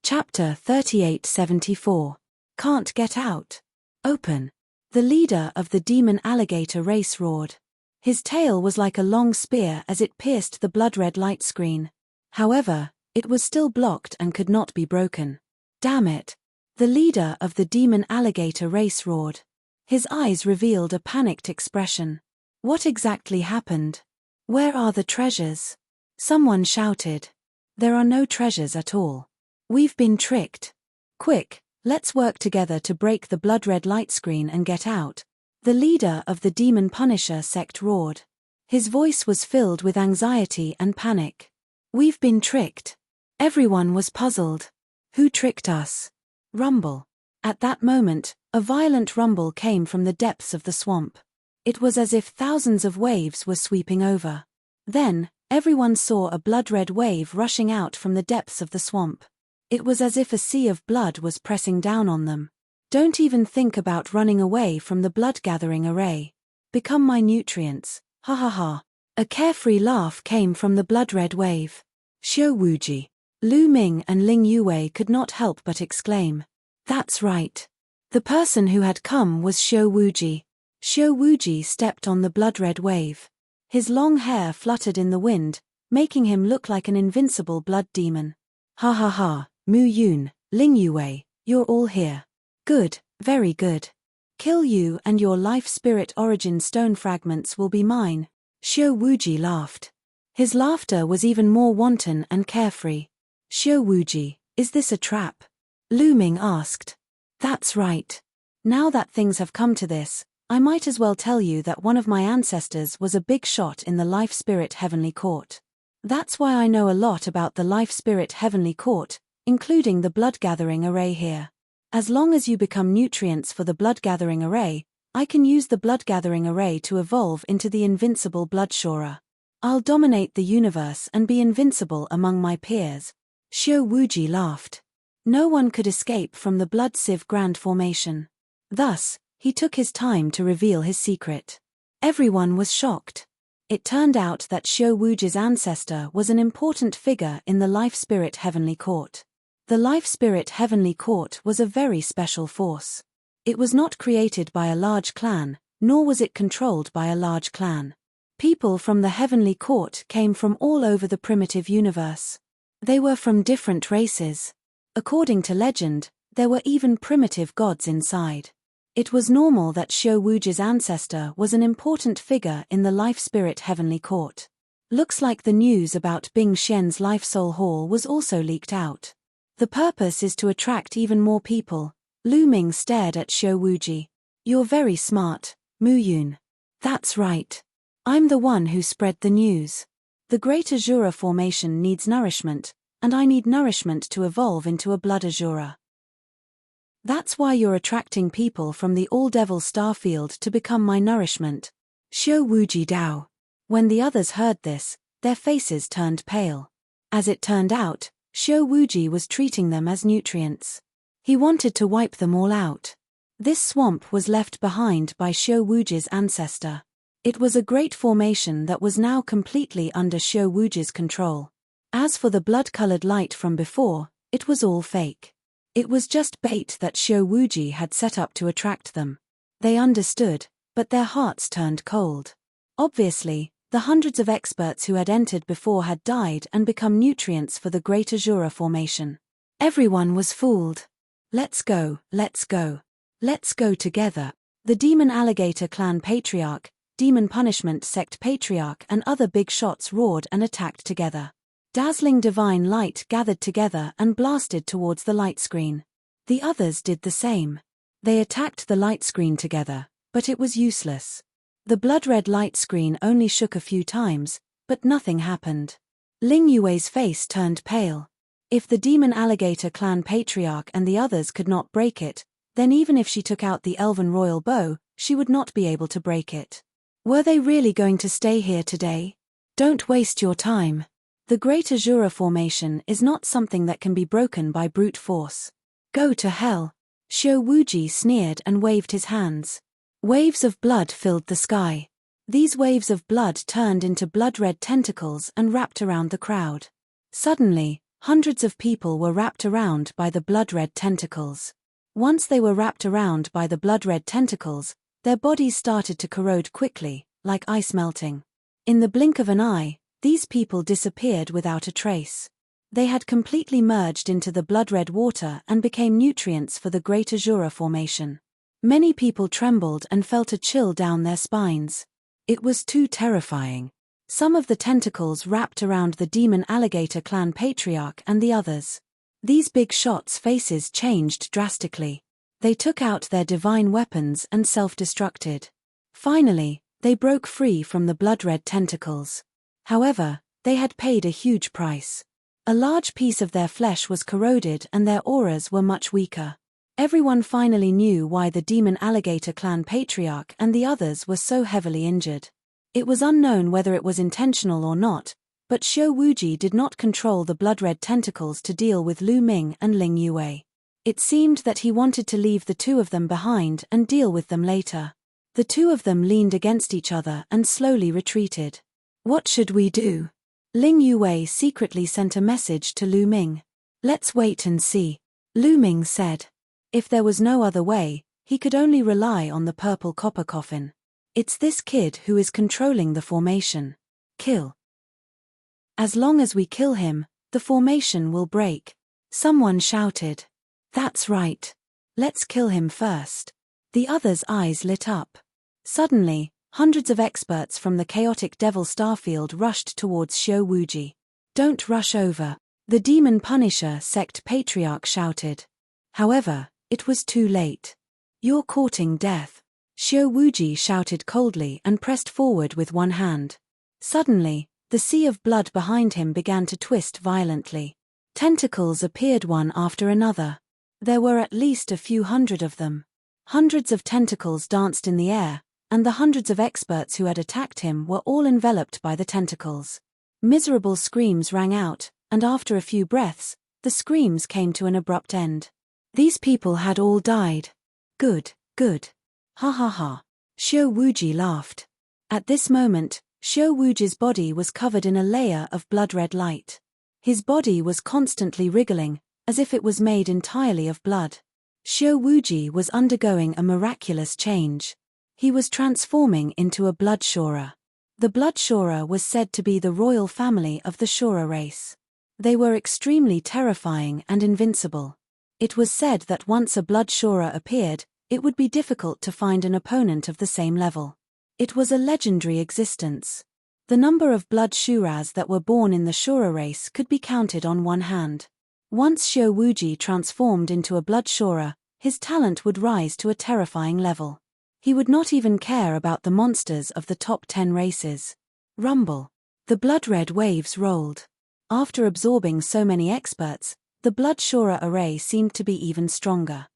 Chapter 3874. Can't get out. Open. The leader of the demon alligator race roared. His tail was like a long spear as it pierced the blood-red light screen. However, it was still blocked and could not be broken. "Damn it!" The leader of the demon alligator race roared. His eyes revealed a panicked expression. What exactly happened? "Where are the treasures?" Someone shouted. "There are no treasures at all. We've been tricked. Quick, let's work together to break the blood-red light screen and get out." The leader of the demon punisher sect roared. His voice was filled with anxiety and panic. "We've been tricked." Everyone was puzzled. Who tricked us? Rumble. At that moment, a violent rumble came from the depths of the swamp. It was as if thousands of waves were sweeping over. Then, everyone saw a blood-red wave rushing out from the depths of the swamp. It was as if a sea of blood was pressing down on them. Don't even think about running away from the blood-gathering array. Become my nutrients, ha ha ha. A carefree laugh came from the blood-red wave. "Xiao Wuji." Lu Ming and Ling Yuwei could not help but exclaim. That's right. The person who had come was Xiao Wuji. Xiao Wuji stepped on the blood-red wave. His long hair fluttered in the wind, making him look like an invincible blood demon. "Ha ha ha, Mu Yun, Ling Yuwei, you're all here. Good, very good. Kill you and your life spirit origin stone fragments will be mine." Xiao Wuji laughed. His laughter was even more wanton and carefree. Xiao Wuji, is this a trap? Lu Ming asked. That's right. Now that things have come to this, I might as well tell you that one of my ancestors was a big shot in the Life Spirit Heavenly Court. That's why I know a lot about the Life Spirit Heavenly Court, including the blood-gathering array here. As long as you become nutrients for the blood-gathering array, I can use the blood-gathering array to evolve into the invincible Bloodshorer. I'll dominate the universe and be invincible among my peers. Xiao Wuji laughed. No one could escape from the Blood Sieve Grand Formation. Thus, he took his time to reveal his secret. Everyone was shocked. It turned out that Xiao Wuji's ancestor was an important figure in the Life Spirit Heavenly Court. The Life Spirit Heavenly Court was a very special force. It was not created by a large clan, nor was it controlled by a large clan. People from the Heavenly Court came from all over the primitive universe. They were from different races. According to legend, there were even primitive gods inside. It was normal that Xiao Wuji's ancestor was an important figure in the Life Spirit Heavenly Court. Looks like the news about Bing Xian's Life Soul Hall was also leaked out. The purpose is to attract even more people. Lu Ming stared at Xiao Wuji. You're very smart, Mu Yun. That's right. I'm the one who spread the news. The Great Azura formation needs nourishment, and I need nourishment to evolve into a Blood Azura. That's why you're attracting people from the All-Devil Starfield to become my nourishment. Xiao Wuji Dao. When the others heard this, their faces turned pale. As it turned out, Xiao Wuji was treating them as nutrients. He wanted to wipe them all out. This swamp was left behind by Xiao Wuji's ancestor. It was a great formation that was now completely under Xiao Wuji's control. As for the blood-colored light from before, it was all fake. It was just bait that Xiao Wuji had set up to attract them. They understood, but their hearts turned cold. Obviously, the hundreds of experts who had entered before had died and become nutrients for the Great Azura formation. Everyone was fooled. Let's go, let's go. Let's go together. The Demon Alligator Clan Patriarch, Demon Punishment Sect Patriarch and other big shots roared and attacked together. Dazzling divine light gathered together and blasted towards the light screen. The others did the same. They attacked the light screen together, but it was useless. The blood-red light screen only shook a few times, but nothing happened. Ling Yue's face turned pale. If the Demon Alligator Clan Patriarch and the others could not break it, then even if she took out the Elven Royal Bow, she would not be able to break it. Were they really going to stay here today? Don't waste your time. The Great Azura formation is not something that can be broken by brute force. Go to hell. Xiao Wuji sneered and waved his hands. Waves of blood filled the sky. These waves of blood turned into blood-red tentacles and wrapped around the crowd. Suddenly, hundreds of people were wrapped around by the blood-red tentacles. Once they were wrapped around by the blood-red tentacles, their bodies started to corrode quickly, like ice melting. In the blink of an eye, these people disappeared without a trace. They had completely merged into the blood-red water and became nutrients for the Great Azura formation. Many people trembled and felt a chill down their spines. It was too terrifying. Some of the tentacles wrapped around the Demon Alligator Clan Patriarch and the others. These big shots' faces changed drastically. They took out their divine weapons and self-destructed. Finally, they broke free from the blood-red tentacles. However, they had paid a huge price. A large piece of their flesh was corroded and their auras were much weaker. Everyone finally knew why the Demon Alligator Clan Patriarch and the others were so heavily injured. It was unknown whether it was intentional or not, but Xiao Wuji did not control the blood-red tentacles to deal with Lu Ming and Ling Yue. It seemed that he wanted to leave the two of them behind and deal with them later. The two of them leaned against each other and slowly retreated. What should we do? Ling Yue secretly sent a message to Lu Ming. Let's wait and see. Lu Ming said. If there was no other way, he could only rely on the purple copper coffin. It's this kid who is controlling the formation. Kill. As long as we kill him, the formation will break. Someone shouted. That's right. Let's kill him first. The others' eyes lit up. Suddenly, Hundreds of experts from the chaotic Devil Starfield rushed towards Xiao Wuji. "Don't rush over," the Demon Punisher sect patriarch shouted. However, it was too late. "You're courting death," Xiao Wuji shouted coldly and pressed forward with one hand. Suddenly, the sea of blood behind him began to twist violently. Tentacles appeared one after another. There were at least a few hundred of them. Hundreds of tentacles danced in the air, and the hundreds of experts who had attacked him were all enveloped by the tentacles. Miserable screams rang out, and after a few breaths, the screams came to an abrupt end. These people had all died. Good, good. Ha ha ha. Xiao Wuji laughed. At this moment, Xiao Wuji's body was covered in a layer of blood-red light. His body was constantly wriggling, as if it was made entirely of blood. Xiao Wuji was undergoing a miraculous change. He was transforming into a Bloodshorer. The Bloodshorer was said to be the royal family of the Shorer race. They were extremely terrifying and invincible. It was said that once a Bloodshorer appeared, it would be difficult to find an opponent of the same level. It was a legendary existence. The number of Bloodshurers that were born in the Shorer race could be counted on one hand. Once Xiao Wuji transformed into a Bloodshorer, his talent would rise to a terrifying level. He would not even care about the monsters of the top 10 races. Rumble. The blood-red waves rolled. After absorbing so many experts, the Bloodshorer array seemed to be even stronger.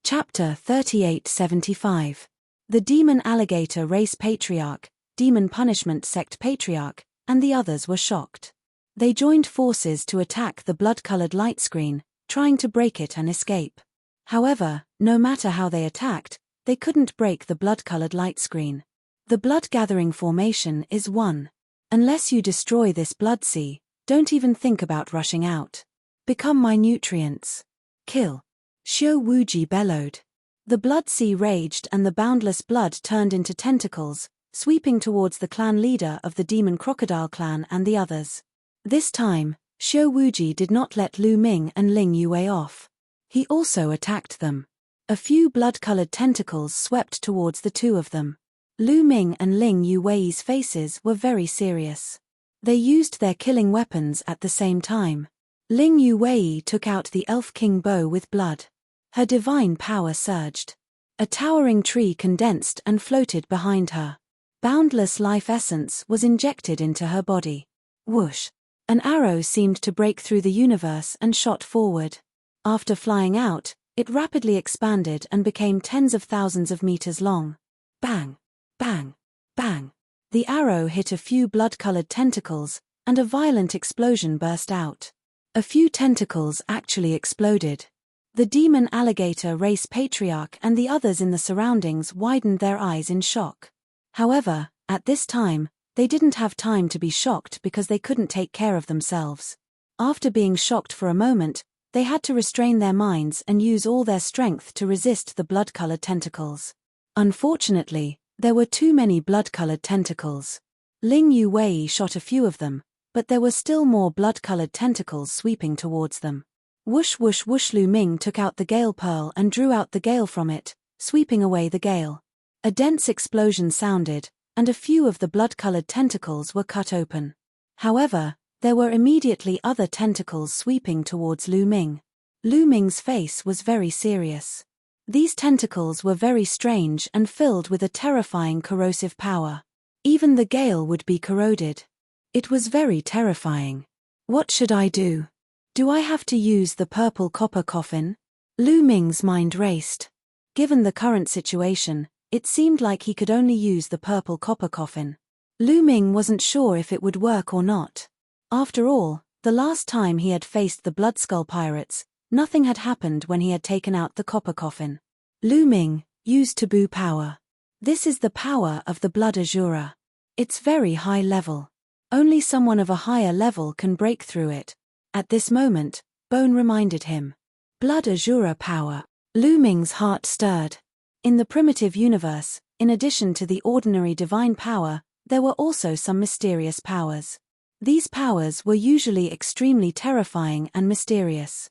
Chapter 3875. The Demon Alligator Race Patriarch, Demon Punishment Sect Patriarch, and the others were shocked. They joined forces to attack the blood-colored light screen, trying to break it and escape. However, no matter how they attacked, they couldn't break the blood-colored light screen. The blood-gathering formation is 1. Unless you destroy this blood sea, don't even think about rushing out. Become my nutrients. Kill. Xiao Wuji bellowed. The blood sea raged and the boundless blood turned into tentacles, sweeping towards the clan leader of the Demon Crocodile clan and the others. This time, Xiao Wuji did not let Lu Ming and Ling Yue off. He also attacked them. A few blood-colored tentacles swept towards the two of them. Lu Ming and Ling Yue's faces were very serious. They used their killing weapons at the same time. Ling Yue took out the Elf King bow with blood. Her divine power surged. A towering tree condensed and floated behind her. Boundless life essence was injected into her body. Whoosh! An arrow seemed to break through the universe and shot forward. After flying out, it rapidly expanded and became tens of thousands of meters long. Bang! Bang! Bang! The arrow hit a few blood-colored tentacles, and a violent explosion burst out. A few tentacles actually exploded. The Demon Alligator Race Patriarch and the others in the surroundings widened their eyes in shock. However, at this time, they didn't have time to be shocked because they couldn't take care of themselves. After being shocked for a moment, they had to restrain their minds and use all their strength to resist the blood-colored tentacles. Unfortunately, there were too many blood-colored tentacles. Ling Yue shot a few of them, but there were still more blood-colored tentacles sweeping towards them. Whoosh whoosh whoosh. Lu Ming took out the Gale Pearl and drew out the gale from it, sweeping away the gale. A dense explosion sounded, and a few of the blood-colored tentacles were cut open. However, there were immediately other tentacles sweeping towards Lu Ming. Lu Ming's face was very serious. These tentacles were very strange and filled with a terrifying corrosive power. Even the gale would be corroded. It was very terrifying. What should I do? Do I have to use the purple copper coffin? Lu Ming's mind raced. Given the current situation, it seemed like he could only use the purple copper coffin. Lu Ming wasn't sure if it would work or not. After all, the last time he had faced the Bloodskull pirates, nothing had happened when he had taken out the copper coffin. Lu Ming, use taboo power. This is the power of the Blood Azura. It's very high level. Only someone of a higher level can break through it. At this moment, Bone reminded him. Blood Azura power. Lu Ming's heart stirred. In the primitive universe, in addition to the ordinary divine power, there were also some mysterious powers. These powers were usually extremely terrifying and mysterious.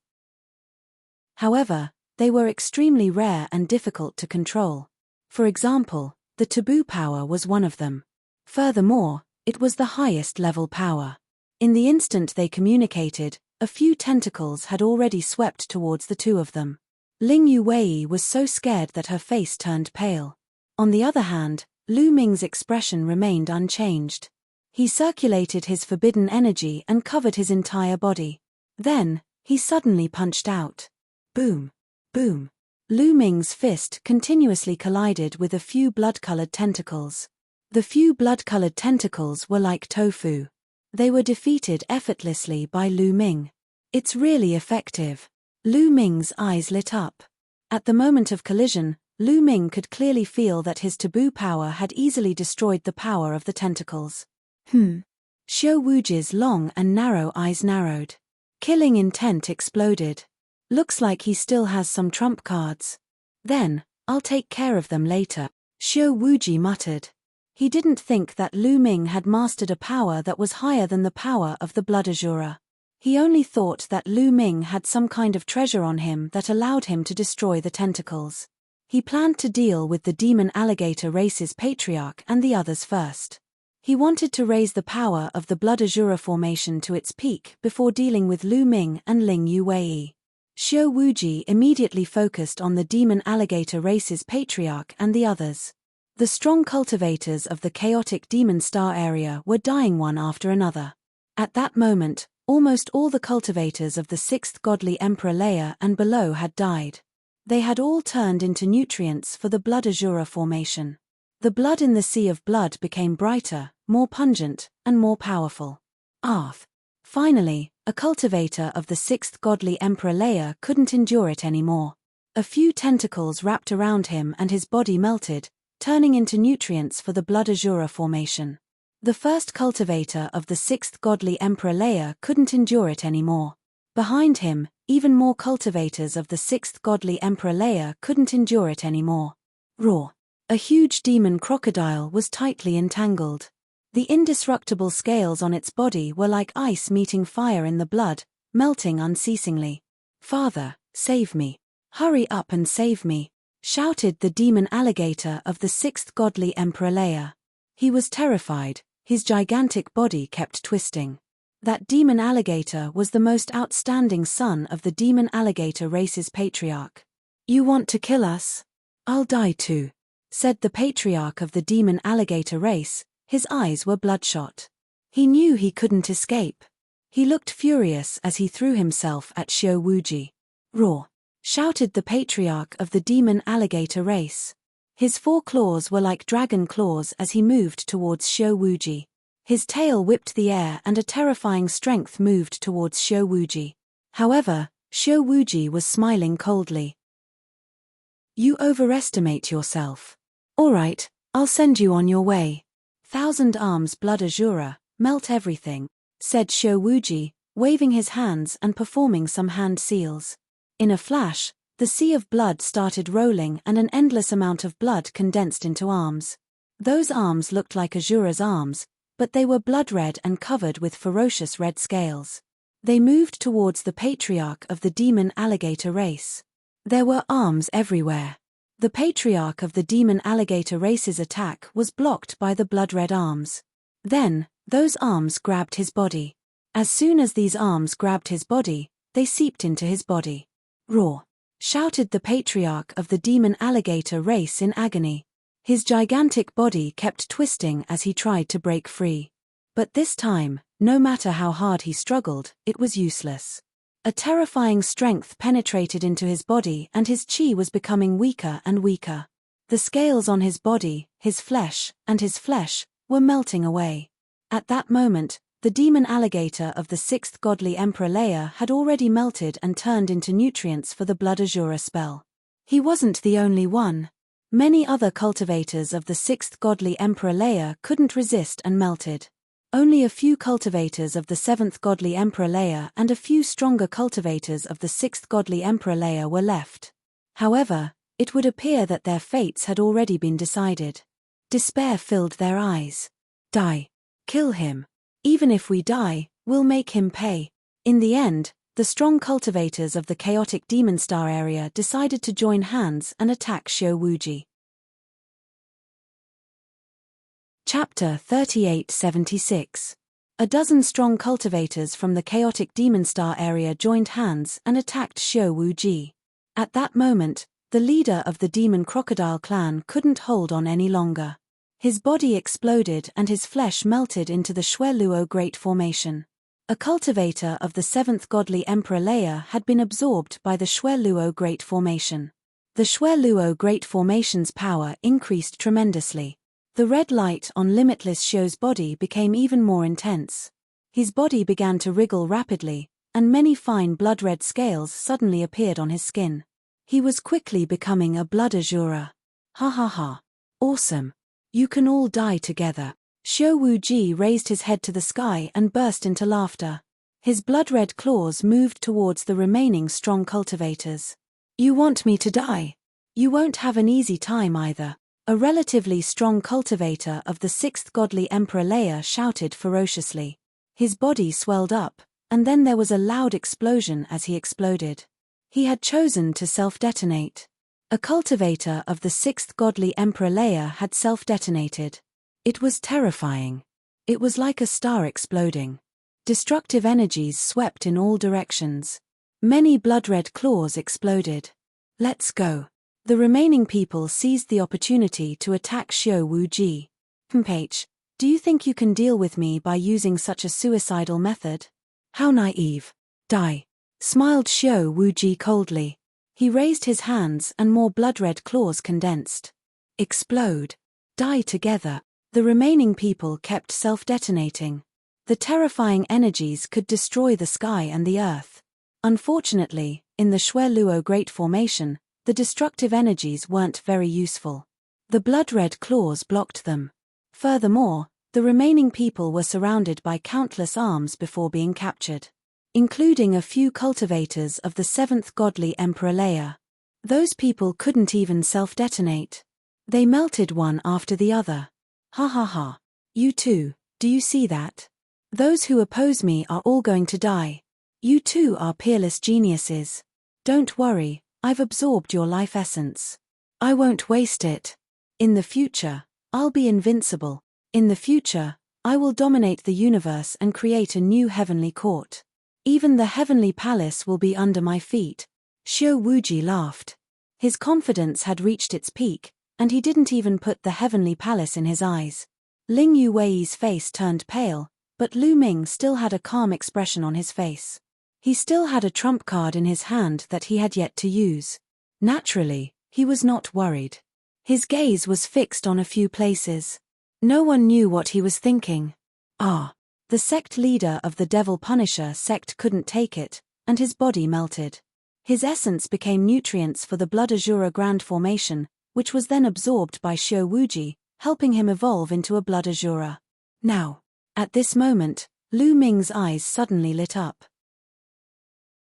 However, they were extremely rare and difficult to control. For example, the taboo power was one of them. Furthermore, it was the highest level power. In the instant they communicated, a few tentacles had already swept towards the two of them. Ling Yuwei was so scared that her face turned pale. On the other hand, Lu Ming's expression remained unchanged. He circulated his forbidden energy and covered his entire body. Then, he suddenly punched out. Boom! Boom! Lu Ming's fist continuously collided with a few blood-colored tentacles. The few blood-colored tentacles were like tofu. They were defeated effortlessly by Lu Ming. It's really effective. Lu Ming's eyes lit up. At the moment of collision, Lu Ming could clearly feel that his taboo power had easily destroyed the power of the tentacles. Xiao Wuji's long and narrow eyes narrowed. Killing intent exploded. Looks like he still has some trump cards. Then, I'll take care of them later, Xiao Wuji muttered. He didn't think that Lu Ming had mastered a power that was higher than the power of the Blood Azura. He only thought that Lu Ming had some kind of treasure on him that allowed him to destroy the tentacles. He planned to deal with the demon alligator race's patriarch and the others first. He wanted to raise the power of the Blood Azura formation to its peak before dealing with Lu Ming and Ling Yuwei. Xiao Wuji immediately focused on the demon alligator race's patriarch and the others. The strong cultivators of the chaotic demon star area were dying one after another. At that moment, almost all the cultivators of the 6th godly emperor layer and below had died. They had all turned into nutrients for the Blood Azura formation. The blood in the sea of blood became brighter, more pungent, and more powerful. Finally, a cultivator of the 6th godly emperor layer couldn't endure it anymore. A few tentacles wrapped around him and his body melted, turning into nutrients for the Blood Azura formation. The first cultivator of the 6th godly emperor layer couldn't endure it anymore. Behind him, even more cultivators of the 6th godly emperor layer couldn't endure it anymore. Roar! A huge demon crocodile was tightly entangled. The indestructible scales on its body were like ice meeting fire in the blood, melting unceasingly. "Father, save me. Hurry up and save me," shouted the demon alligator of the 6th godly emperor layer. He was terrified, his gigantic body kept twisting. That demon alligator was the most outstanding son of the demon alligator race's patriarch. "You want to kill us? I'll die too," said the patriarch of the demon alligator race. His eyes were bloodshot. He knew he couldn't escape. He looked furious as he threw himself at Xiao Wuji. "Roar!" shouted the patriarch of the demon alligator race. His 4 claws were like dragon claws as he moved towards Xiao Wuji. His tail whipped the air and a terrifying strength moved towards Xiao Wuji. However, Xiao Wuji was smiling coldly. "You overestimate yourself. All right, I'll send you on your way. 1,000 arms Blood Azura, melt everything," said Xiao Wuji, waving his hands and performing some hand seals. In a flash, the sea of blood started rolling and an endless amount of blood condensed into arms. Those arms looked like Azura's arms, but they were blood-red and covered with ferocious red scales. They moved towards the patriarch of the demon alligator race. There were arms everywhere. The patriarch of the demon alligator race's attack was blocked by the blood-red arms. Then, those arms grabbed his body. As soon as these arms grabbed his body, they seeped into his body. "Roar!" shouted the patriarch of the demon alligator race in agony. His gigantic body kept twisting as he tried to break free. But this time, no matter how hard he struggled, it was useless. A terrifying strength penetrated into his body and his chi was becoming weaker and weaker. The scales on his body, his flesh, were melting away. At that moment, the demon alligator of the 6th godly emperor layer had already melted and turned into nutrients for the Blood Azura spell. He wasn't the only one. Many other cultivators of the 6th godly emperor layer couldn't resist and melted. Only a few cultivators of the 7th godly emperor layer and a few stronger cultivators of the 6th godly emperor layer were left. However, it would appear that their fates had already been decided. Despair filled their eyes. "Die. Kill him. Even if we die, we'll make him pay." In the end, the strong cultivators of the chaotic demon star area decided to join hands and attack Xiao Wuji. Chapter 3876. A dozen strong cultivators from the chaotic Demon Star area joined hands and attacked Xiao Wuji. At that moment, the leader of the Demon Crocodile clan couldn't hold on any longer. His body exploded and his flesh melted into the Shueluo Great Formation. A cultivator of the 7th Godly Emperor layer had been absorbed by the Shueluo Great Formation. The Shueluo Great Formation's power increased tremendously. The red light on Limitless Xiao's body became even more intense. His body began to wriggle rapidly, and many fine blood-red scales suddenly appeared on his skin. He was quickly becoming a blood azura. Ha ha ha. Awesome. You can all die together. Xiao Wuji raised his head to the sky and burst into laughter. His blood-red claws moved towards the remaining strong cultivators. You want me to die? You won't have an easy time either. A relatively strong cultivator of the 6th Godly Emperor layer shouted ferociously. His body swelled up, and then there was a loud explosion as he exploded. He had chosen to self-detonate. A cultivator of the 6th Godly Emperor layer had self-detonated. It was terrifying. It was like a star exploding. Destructive energies swept in all directions. Many blood-red claws exploded. Let's go. The remaining people seized the opportunity to attack Xiao Wuji. H, do you think you can deal with me by using such a suicidal method? How naive. Die. Smiled Xiao Wuji coldly. He raised his hands and more blood-red claws condensed. Explode. Die together. The remaining people kept self-detonating. The terrifying energies could destroy the sky and the earth. Unfortunately, in the Shueluo Great Formation, the destructive energies weren't very useful. The blood-red claws blocked them. Furthermore, the remaining people were surrounded by countless arms before being captured, including a few cultivators of the 7th Godly Emperor layer. Those people couldn't even self-detonate. They melted one after the other. Ha ha ha. You too, do you see that? Those who oppose me are all going to die. You too are peerless geniuses. Don't worry. I've absorbed your life essence. I won't waste it. In the future, I'll be invincible. In the future, I will dominate the universe and create a new heavenly court. Even the heavenly palace will be under my feet. Xiao Wuji laughed. His confidence had reached its peak, and he didn't even put the heavenly palace in his eyes. Ling Yuwei's face turned pale, but Lu Ming still had a calm expression on his face. He still had a trump card in his hand that he had yet to use. Naturally, he was not worried. His gaze was fixed on a few places. No one knew what he was thinking. The sect leader of the Devil Punisher sect couldn't take it, and his body melted. His essence became nutrients for the Blood Azura Grand Formation, which was then absorbed by Xiao Wuji, helping him evolve into a Blood Azura. Now, at this moment, Lu Ming's eyes suddenly lit up.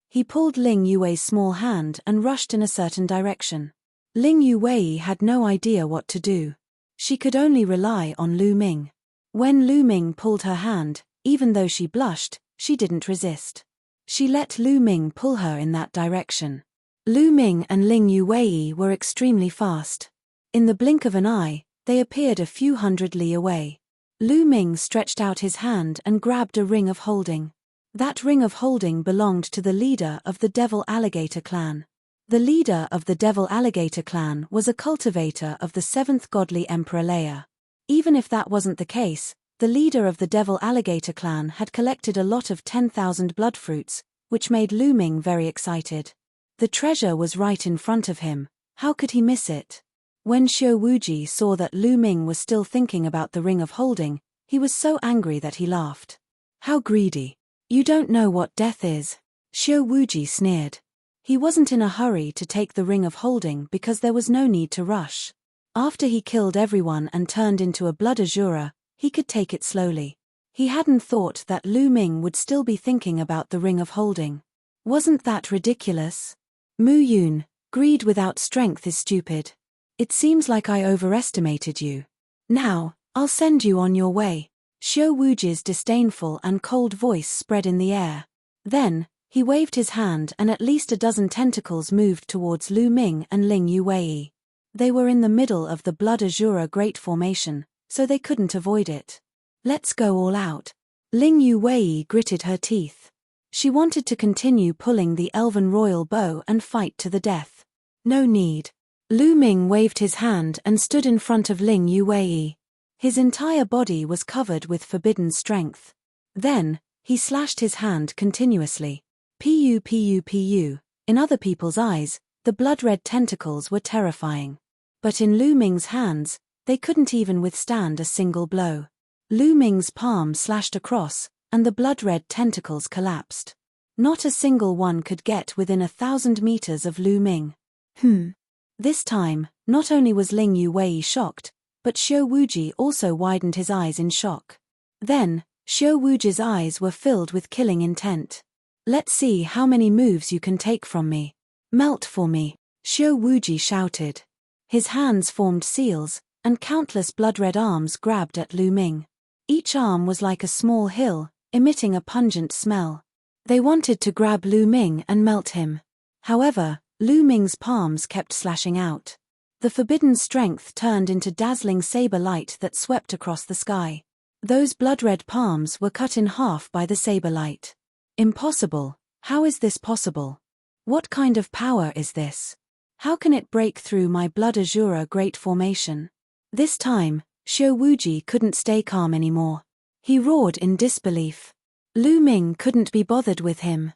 He pulled Ling Yuwei's small hand and rushed in a certain direction. Ling Yuwei had no idea what to do. She could only rely on Lu Ming. When Lu Ming pulled her hand, even though she blushed, she didn't resist. She let Lu Ming pull her in that direction. Lu Ming and Ling Yuwei were extremely fast. In the blink of an eye, they appeared a few hundred li away. Lu Ming stretched out his hand and grabbed a ring of holding. That ring of holding belonged to the leader of the Devil Alligator clan. The leader of the Devil Alligator clan was a cultivator of the 7th Godly Emperor layer. Even if that wasn't the case, the leader of the Devil Alligator clan had collected a lot of 10,000 blood fruits, which made Lu Ming very excited. The treasure was right in front of him. How could he miss it? When Xiao Wuji saw that Lu Ming was still thinking about the ring of holding, he was so angry that he laughed. How greedy. You don't know what death is. Xiao Wuji sneered. He wasn't in a hurry to take the ring of holding because there was no need to rush. After he killed everyone and turned into a Blood Azura, he could take it slowly. He hadn't thought that Lu Ming would still be thinking about the ring of holding. Wasn't that ridiculous? Mu Yun, greed without strength is stupid. It seems like I overestimated you. Now, I'll send you on your way. Xiao Wuji's disdainful and cold voice spread in the air. Then, he waved his hand and at least a dozen tentacles moved towards Lu Ming and Ling Yuwei. They were in the middle of the Blood Azura Great Formation, so they couldn't avoid it. Let's go all out. Ling Yuwei gritted her teeth. She wanted to continue pulling the elven royal bow and fight to the death. No need. Lu Ming waved his hand and stood in front of Ling Yuwei. His entire body was covered with forbidden strength. Then, he slashed his hand continuously. Pu pu pu. In other people's eyes, the blood-red tentacles were terrifying. But in Lu Ming's hands, they couldn't even withstand a single blow. Lu Ming's palm slashed across, and the blood-red tentacles collapsed. Not a single one could get within 1,000 meters of Lu Ming. This time, not only was Ling Yuwei shocked, but Xiao Wuji also widened his eyes in shock. Then, Xiao Wuji's eyes were filled with killing intent. Let's see how many moves you can take from me. Melt for me, Xiao Wuji shouted. His hands formed seals, and countless blood-red arms grabbed at Lu Ming. Each arm was like a small hill, emitting a pungent smell. They wanted to grab Lu Ming and melt him. However, Lu Ming's palms kept slashing out. The forbidden strength turned into dazzling saber light that swept across the sky. Those blood-red palms were cut in half by the saber light. Impossible. How is this possible? What kind of power is this? How can it break through my blood azure great formation? This time, Xiao Wuji couldn't stay calm anymore. He roared in disbelief. Lu Ming couldn't be bothered with him.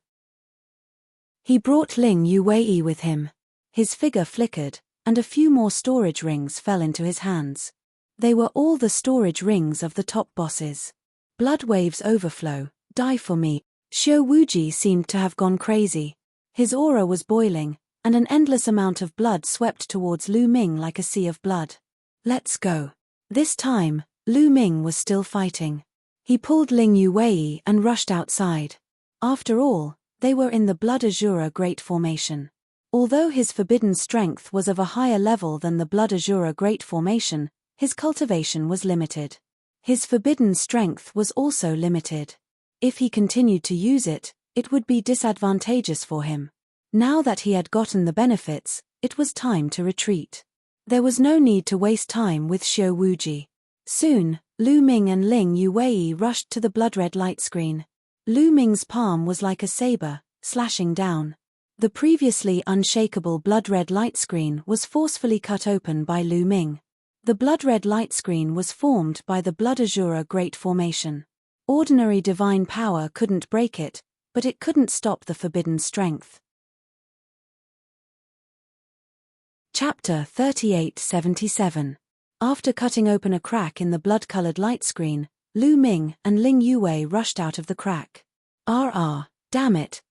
He brought Ling Yuwei with him. His figure flickered, and a few more storage rings fell into his hands. They were all the storage rings of the top bosses. Blood waves overflow, die for me. Xiao Wuji seemed to have gone crazy. His aura was boiling, and an endless amount of blood swept towards Lu Ming like a sea of blood. Let's go. This time, Lu Ming was still fighting. He pulled Ling Yuwei and rushed outside. After all, they were in the Blood Azure Great Formation. Although his forbidden strength was of a higher level than the Blood Azure Great Formation, his cultivation was limited. His forbidden strength was also limited. If he continued to use it, it would be disadvantageous for him. Now that he had gotten the benefits, it was time to retreat. There was no need to waste time with Xiao Wuji. Soon, Lu Ming and Ling Yuwei rushed to the blood-red light screen. Lu Ming's palm was like a saber, slashing down. The previously unshakable blood-red light screen was forcefully cut open by Lu Ming. The blood-red light screen was formed by the Blood Azure Great Formation. Ordinary divine power couldn't break it, but it couldn't stop the forbidden strength. Chapter 3877. After cutting open a crack in the blood-colored light screen, Lu Ming and Ling Yuwei rushed out of the crack. Damn it,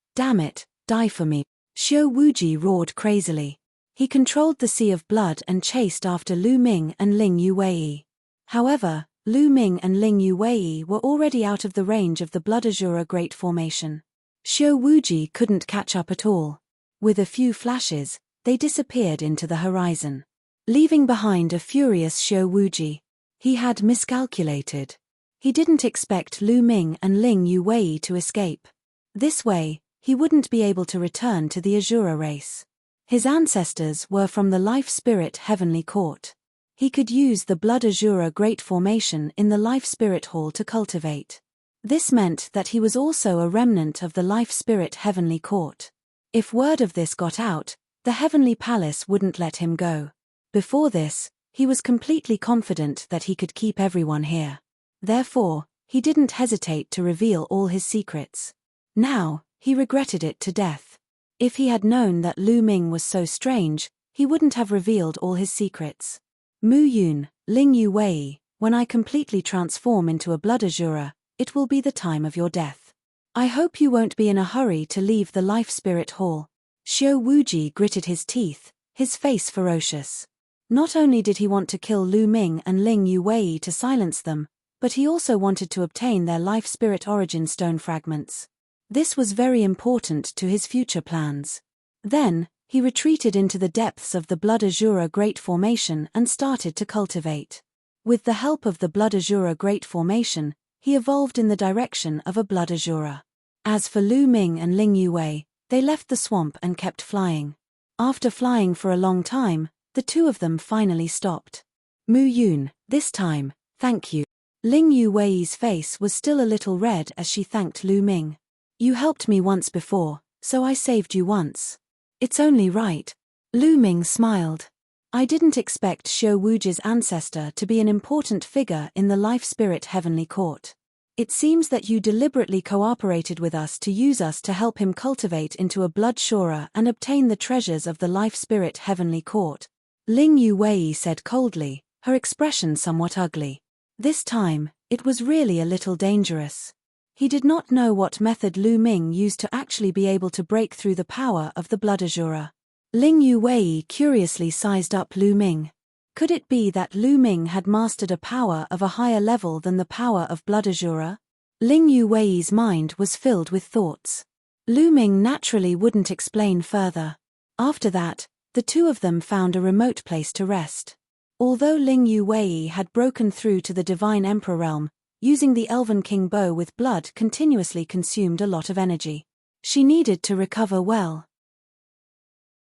die for me. Xiao Wuji roared crazily. He controlled the sea of blood and chased after Lu Ming and Ling Yuwei. However, Lu Ming and Ling Yuwei were already out of the range of the Blood Azure Great Formation. Xiao Wuji couldn't catch up at all. With a few flashes, they disappeared into the horizon, leaving behind a furious Xiao Wuji. He had miscalculated. He didn't expect Lu Ming and Ling Yuwei to escape. This way, he wouldn't be able to return to the Azura race. His ancestors were from the Life Spirit Heavenly Court. He could use the Blood Azure Great Formation in the Life Spirit Hall to cultivate. This meant that he was also a remnant of the Life Spirit Heavenly Court. If word of this got out, the Heavenly Palace wouldn't let him go. Before this, he was completely confident that he could keep everyone here. Therefore, he didn't hesitate to reveal all his secrets. Now, he regretted it to death. If he had known that Lu Ming was so strange, he wouldn't have revealed all his secrets. Mu Yun, Ling Yuwei, when I completely transform into a Blood Azure, it will be the time of your death. I hope you won't be in a hurry to leave the Life Spirit Hall. Xiao Wuji gritted his teeth, his face ferocious. Not only did he want to kill Lu Ming and Ling Yuwei to silence them, but he also wanted to obtain their Life Spirit Origin Stone fragments. This was very important to his future plans. Then, he retreated into the depths of the Blood Azure Great Formation and started to cultivate. With the help of the Blood Azure Great Formation, he evolved in the direction of a Blood Azure. As for Lu Ming and Ling Yuwei, they left the swamp and kept flying. After flying for a long time, the two of them finally stopped. Mu Yun, this time, Thank you. Ling Yuwei's face was still a little red as she thanked Lu Ming. You helped me once before, so I saved you once. It's only right. Lu Ming smiled. I didn't expect Xiao Wuji's ancestor to be an important figure in the Life Spirit Heavenly Court. It seems that you deliberately cooperated with us to help him cultivate into a blood Shura and obtain the treasures of the Life Spirit Heavenly Court. Ling Yuwei said coldly, her expression somewhat ugly. This time, it was really a little dangerous. He did not know what method Lu Ming used to actually be able to break through the power of the blood Azura. Ling Yuwei curiously sized up Lu Ming. Could it be that Lu Ming had mastered a power of a higher level than the power of blood Azura? Ling Yuwei's mind was filled with thoughts. Lu Ming naturally wouldn't explain further. After that, the two of them found a remote place to rest. Although Ling Yuwei had broken through to the Divine Emperor realm, using the Elven King bow with blood continuously consumed a lot of energy. She needed to recover well.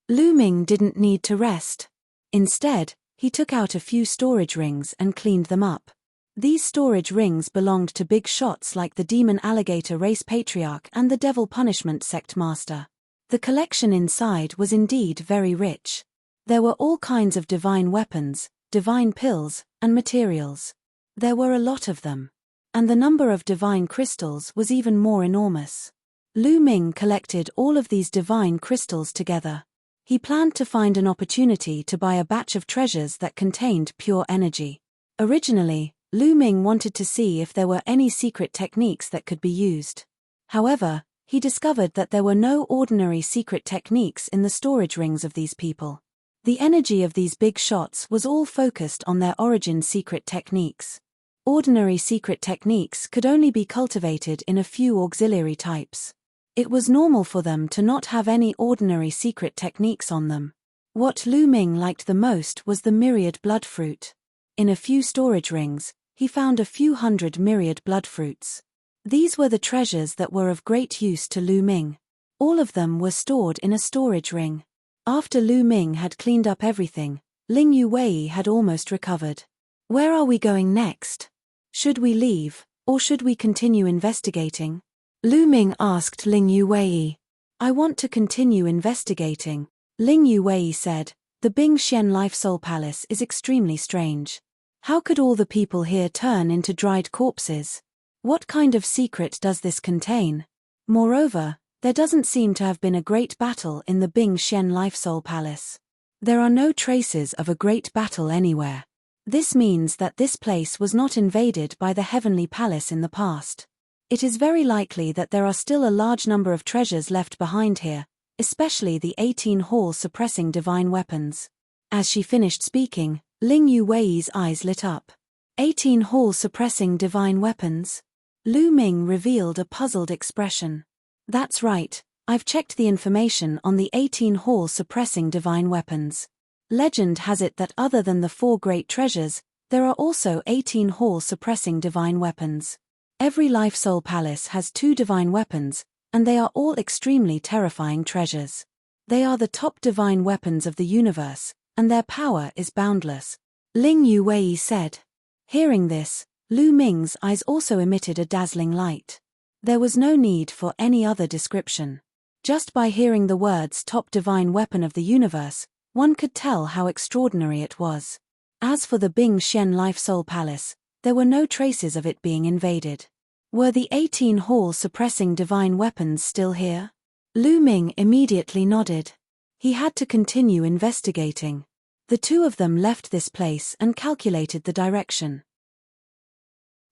Lu Ming didn't need to rest. Instead, he took out a few storage rings and cleaned them up. These storage rings belonged to big shots like the Demon Alligator Race Patriarch and the Devil Punishment Sect Master. The collection inside was indeed very rich. There were all kinds of divine weapons, divine pills, and materials. There were a lot of them. And the number of divine crystals was even more enormous. Lu Ming collected all of these divine crystals together. He planned to find an opportunity to buy a batch of treasures that contained pure energy. Originally, Lu Ming wanted to see if there were any secret techniques that could be used. However, he discovered that there were no ordinary secret techniques in the storage rings of these people. The energy of these big shots was all focused on their origin secret techniques. Ordinary secret techniques could only be cultivated in a few auxiliary types. It was normal for them to not have any ordinary secret techniques on them. What Lu Ming liked the most was the myriad blood fruit. In a few storage rings, he found a few hundred myriad blood fruits. These were the treasures that were of great use to Lu Ming. All of them were stored in a storage ring. After Lu Ming had cleaned up everything, Ling Yuwei had almost recovered. Where are we going next? Should we leave, or should we continue investigating? Lu Ming asked Ling Yuwei. I want to continue investigating, Ling Yuwei said. The Bing Xian Life Soul Palace is extremely strange. How could all the people here turn into dried corpses? What kind of secret does this contain? Moreover, there doesn't seem to have been a great battle in the Bing Xian Life Soul Palace. There are no traces of a great battle anywhere. This means that this place was not invaded by the Heavenly Palace in the past. It is very likely that there are still a large number of treasures left behind here, especially the 18 hall-suppressing divine weapons. As she finished speaking, Ling Yuwei's eyes lit up. 18 hall-suppressing divine weapons? Lu Ming revealed a puzzled expression. That's right, I've checked the information on the 18 hall-suppressing divine weapons. Legend has it that other than the 4 great treasures, there are also 18 hall-suppressing divine weapons. Every Life Soul Palace has 2 divine weapons, and they are all extremely terrifying treasures. They are the top divine weapons of the universe, and their power is boundless, Ling Yuwei said. Hearing this, Lu Ming's eyes also emitted a dazzling light. There was no need for any other description. Just by hearing the words top divine weapon of the universe, one could tell how extraordinary it was. As for the Bing Xian Life Soul Palace, there were no traces of it being invaded. Were the 18 hall-suppressing divine weapons still here? Lu Ming immediately nodded. He had to continue investigating. The two of them left this place and calculated the direction.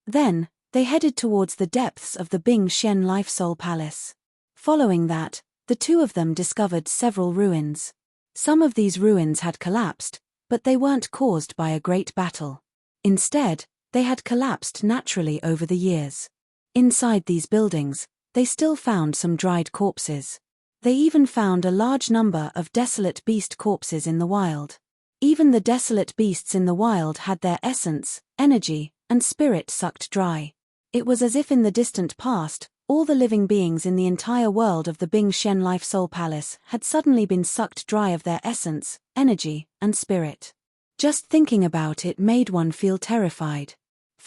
Then, they headed towards the depths of the Bing Xian Life Soul Palace. Following that, the two of them discovered several ruins. Some of these ruins had collapsed, but they weren't caused by a great battle. Instead, they had collapsed naturally over the years. Inside these buildings, they still found some dried corpses. They even found a large number of desolate beast corpses in the wild. Even the desolate beasts in the wild had their essence, energy, and spirit sucked dry. It was as if in the distant past, all the living beings in the entire world of the Bing Xian Life Soul Palace had suddenly been sucked dry of their essence, energy, and spirit. Just thinking about it made one feel terrified.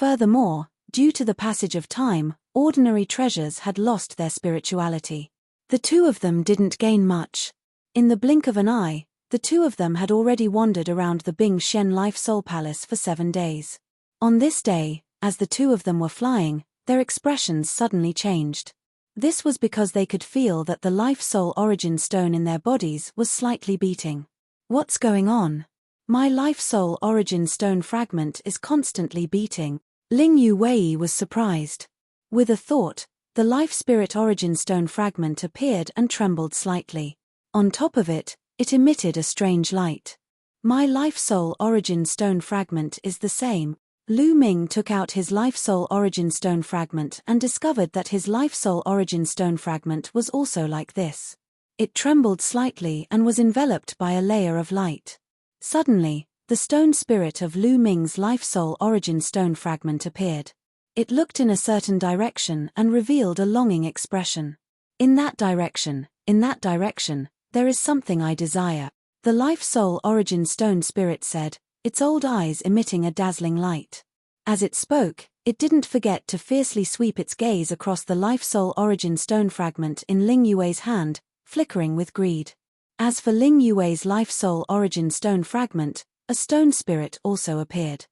Furthermore, due to the passage of time, ordinary treasures had lost their spirituality. The two of them didn't gain much. In the blink of an eye, the two of them had already wandered around the Bing Shen Life Soul Palace for 7 days. On this day, as the two of them were flying, their expressions suddenly changed. This was because they could feel that the Life Soul Origin Stone in their bodies was slightly beating. What's going on? My Life Soul Origin Stone fragment is constantly beating. Ling Yuwei was surprised. With a thought, the Life Spirit Origin Stone fragment appeared and trembled slightly. On top of it, it emitted a strange light. My Life Soul Origin Stone fragment is the same. Lu Ming took out his Life Soul Origin Stone fragment and discovered that his Life Soul Origin Stone fragment was also like this. It trembled slightly and was enveloped by a layer of light. Suddenly, the stone spirit of Lu Ming's Life Soul Origin Stone fragment appeared. It looked in a certain direction and revealed a longing expression. In that direction, there is something I desire. The Life Soul Origin Stone spirit said, its old eyes emitting a dazzling light. As it spoke, it didn't forget to fiercely sweep its gaze across the Life Soul Origin Stone fragment in Ling Yue's hand, flickering with greed. As for Ling Yue's Life Soul Origin Stone fragment, a stone spirit also appeared.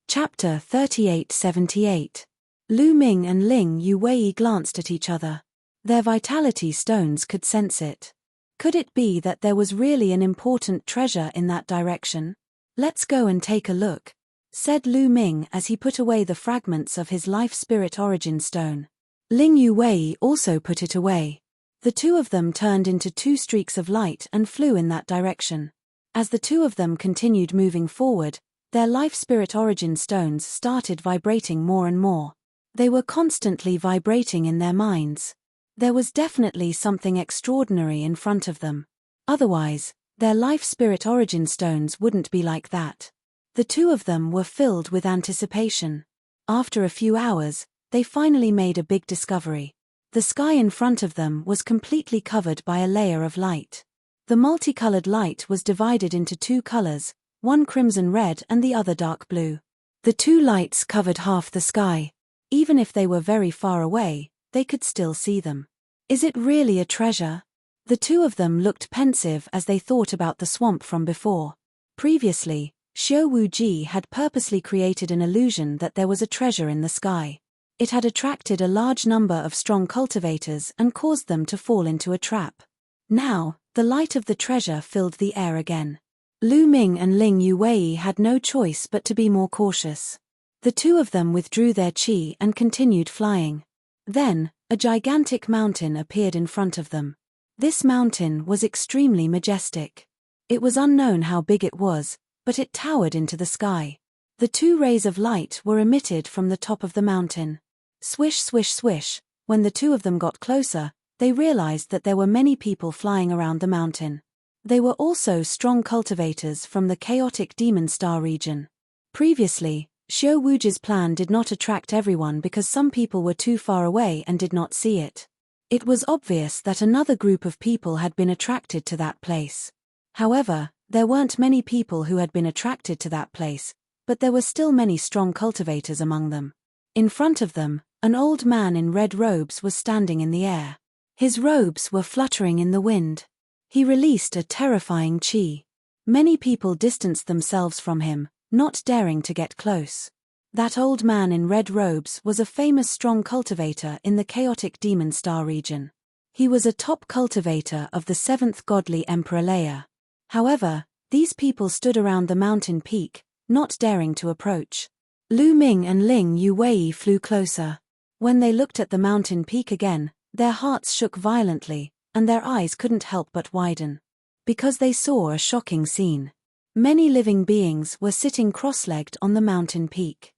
Chapter 3878. Lu Ming and Ling Yue glanced at each other. Their vitality stones could sense it. Could it be that there was really an important treasure in that direction? Let's go and take a look, said Lu Ming as he put away the fragments of his Life Spirit Origin Stone. Ling Yue also put it away. The two of them turned into 2 streaks of light and flew in that direction. As the two of them continued moving forward, their Life Spirit Origin Stones started vibrating more and more. They were constantly vibrating in their minds. There was definitely something extraordinary in front of them. Otherwise, their Life Spirit Origin Stones wouldn't be like that. The two of them were filled with anticipation. After a few hours, they finally made a big discovery. The sky in front of them was completely covered by a layer of light. The multicolored light was divided into 2 colors, one crimson red and the other dark blue. The 2 lights covered half the sky. Even if they were very far away, they could still see them. Is it really a treasure? The two of them looked pensive as they thought about the swamp from before. Previously, Xiao Wuji had purposely created an illusion that there was a treasure in the sky. It had attracted a large number of strong cultivators and caused them to fall into a trap. Now, the light of the treasure filled the air again. Lu Ming and Ling Yue had no choice but to be more cautious. The two of them withdrew their qi and continued flying. Then, a gigantic mountain appeared in front of them. This mountain was extremely majestic. It was unknown how big it was, but it towered into the sky. The 2 rays of light were emitted from the top of the mountain. Swish, swish, swish. When the two of them got closer, they realized that there were many people flying around the mountain. They were also strong cultivators from the chaotic Demon Star region. Previously, Xiao Wuji's plan did not attract everyone because some people were too far away and did not see it. It was obvious that another group of people had been attracted to that place. However, there weren't many people who had been attracted to that place, but there were still many strong cultivators among them. In front of them, an old man in red robes was standing in the air. His robes were fluttering in the wind. He released a terrifying qi. Many people distanced themselves from him, not daring to get close. That old man in red robes was a famous strong cultivator in the chaotic Demon Star region. He was a top cultivator of the 7th godly Emperor Leia. However, these people stood around the mountain peak, not daring to approach. Lu Ming and Ling Yue flew closer. When they looked at the mountain peak again, their hearts shook violently, and their eyes couldn't help but widen. Because they saw a shocking scene. Many living beings were sitting cross-legged on the mountain peak.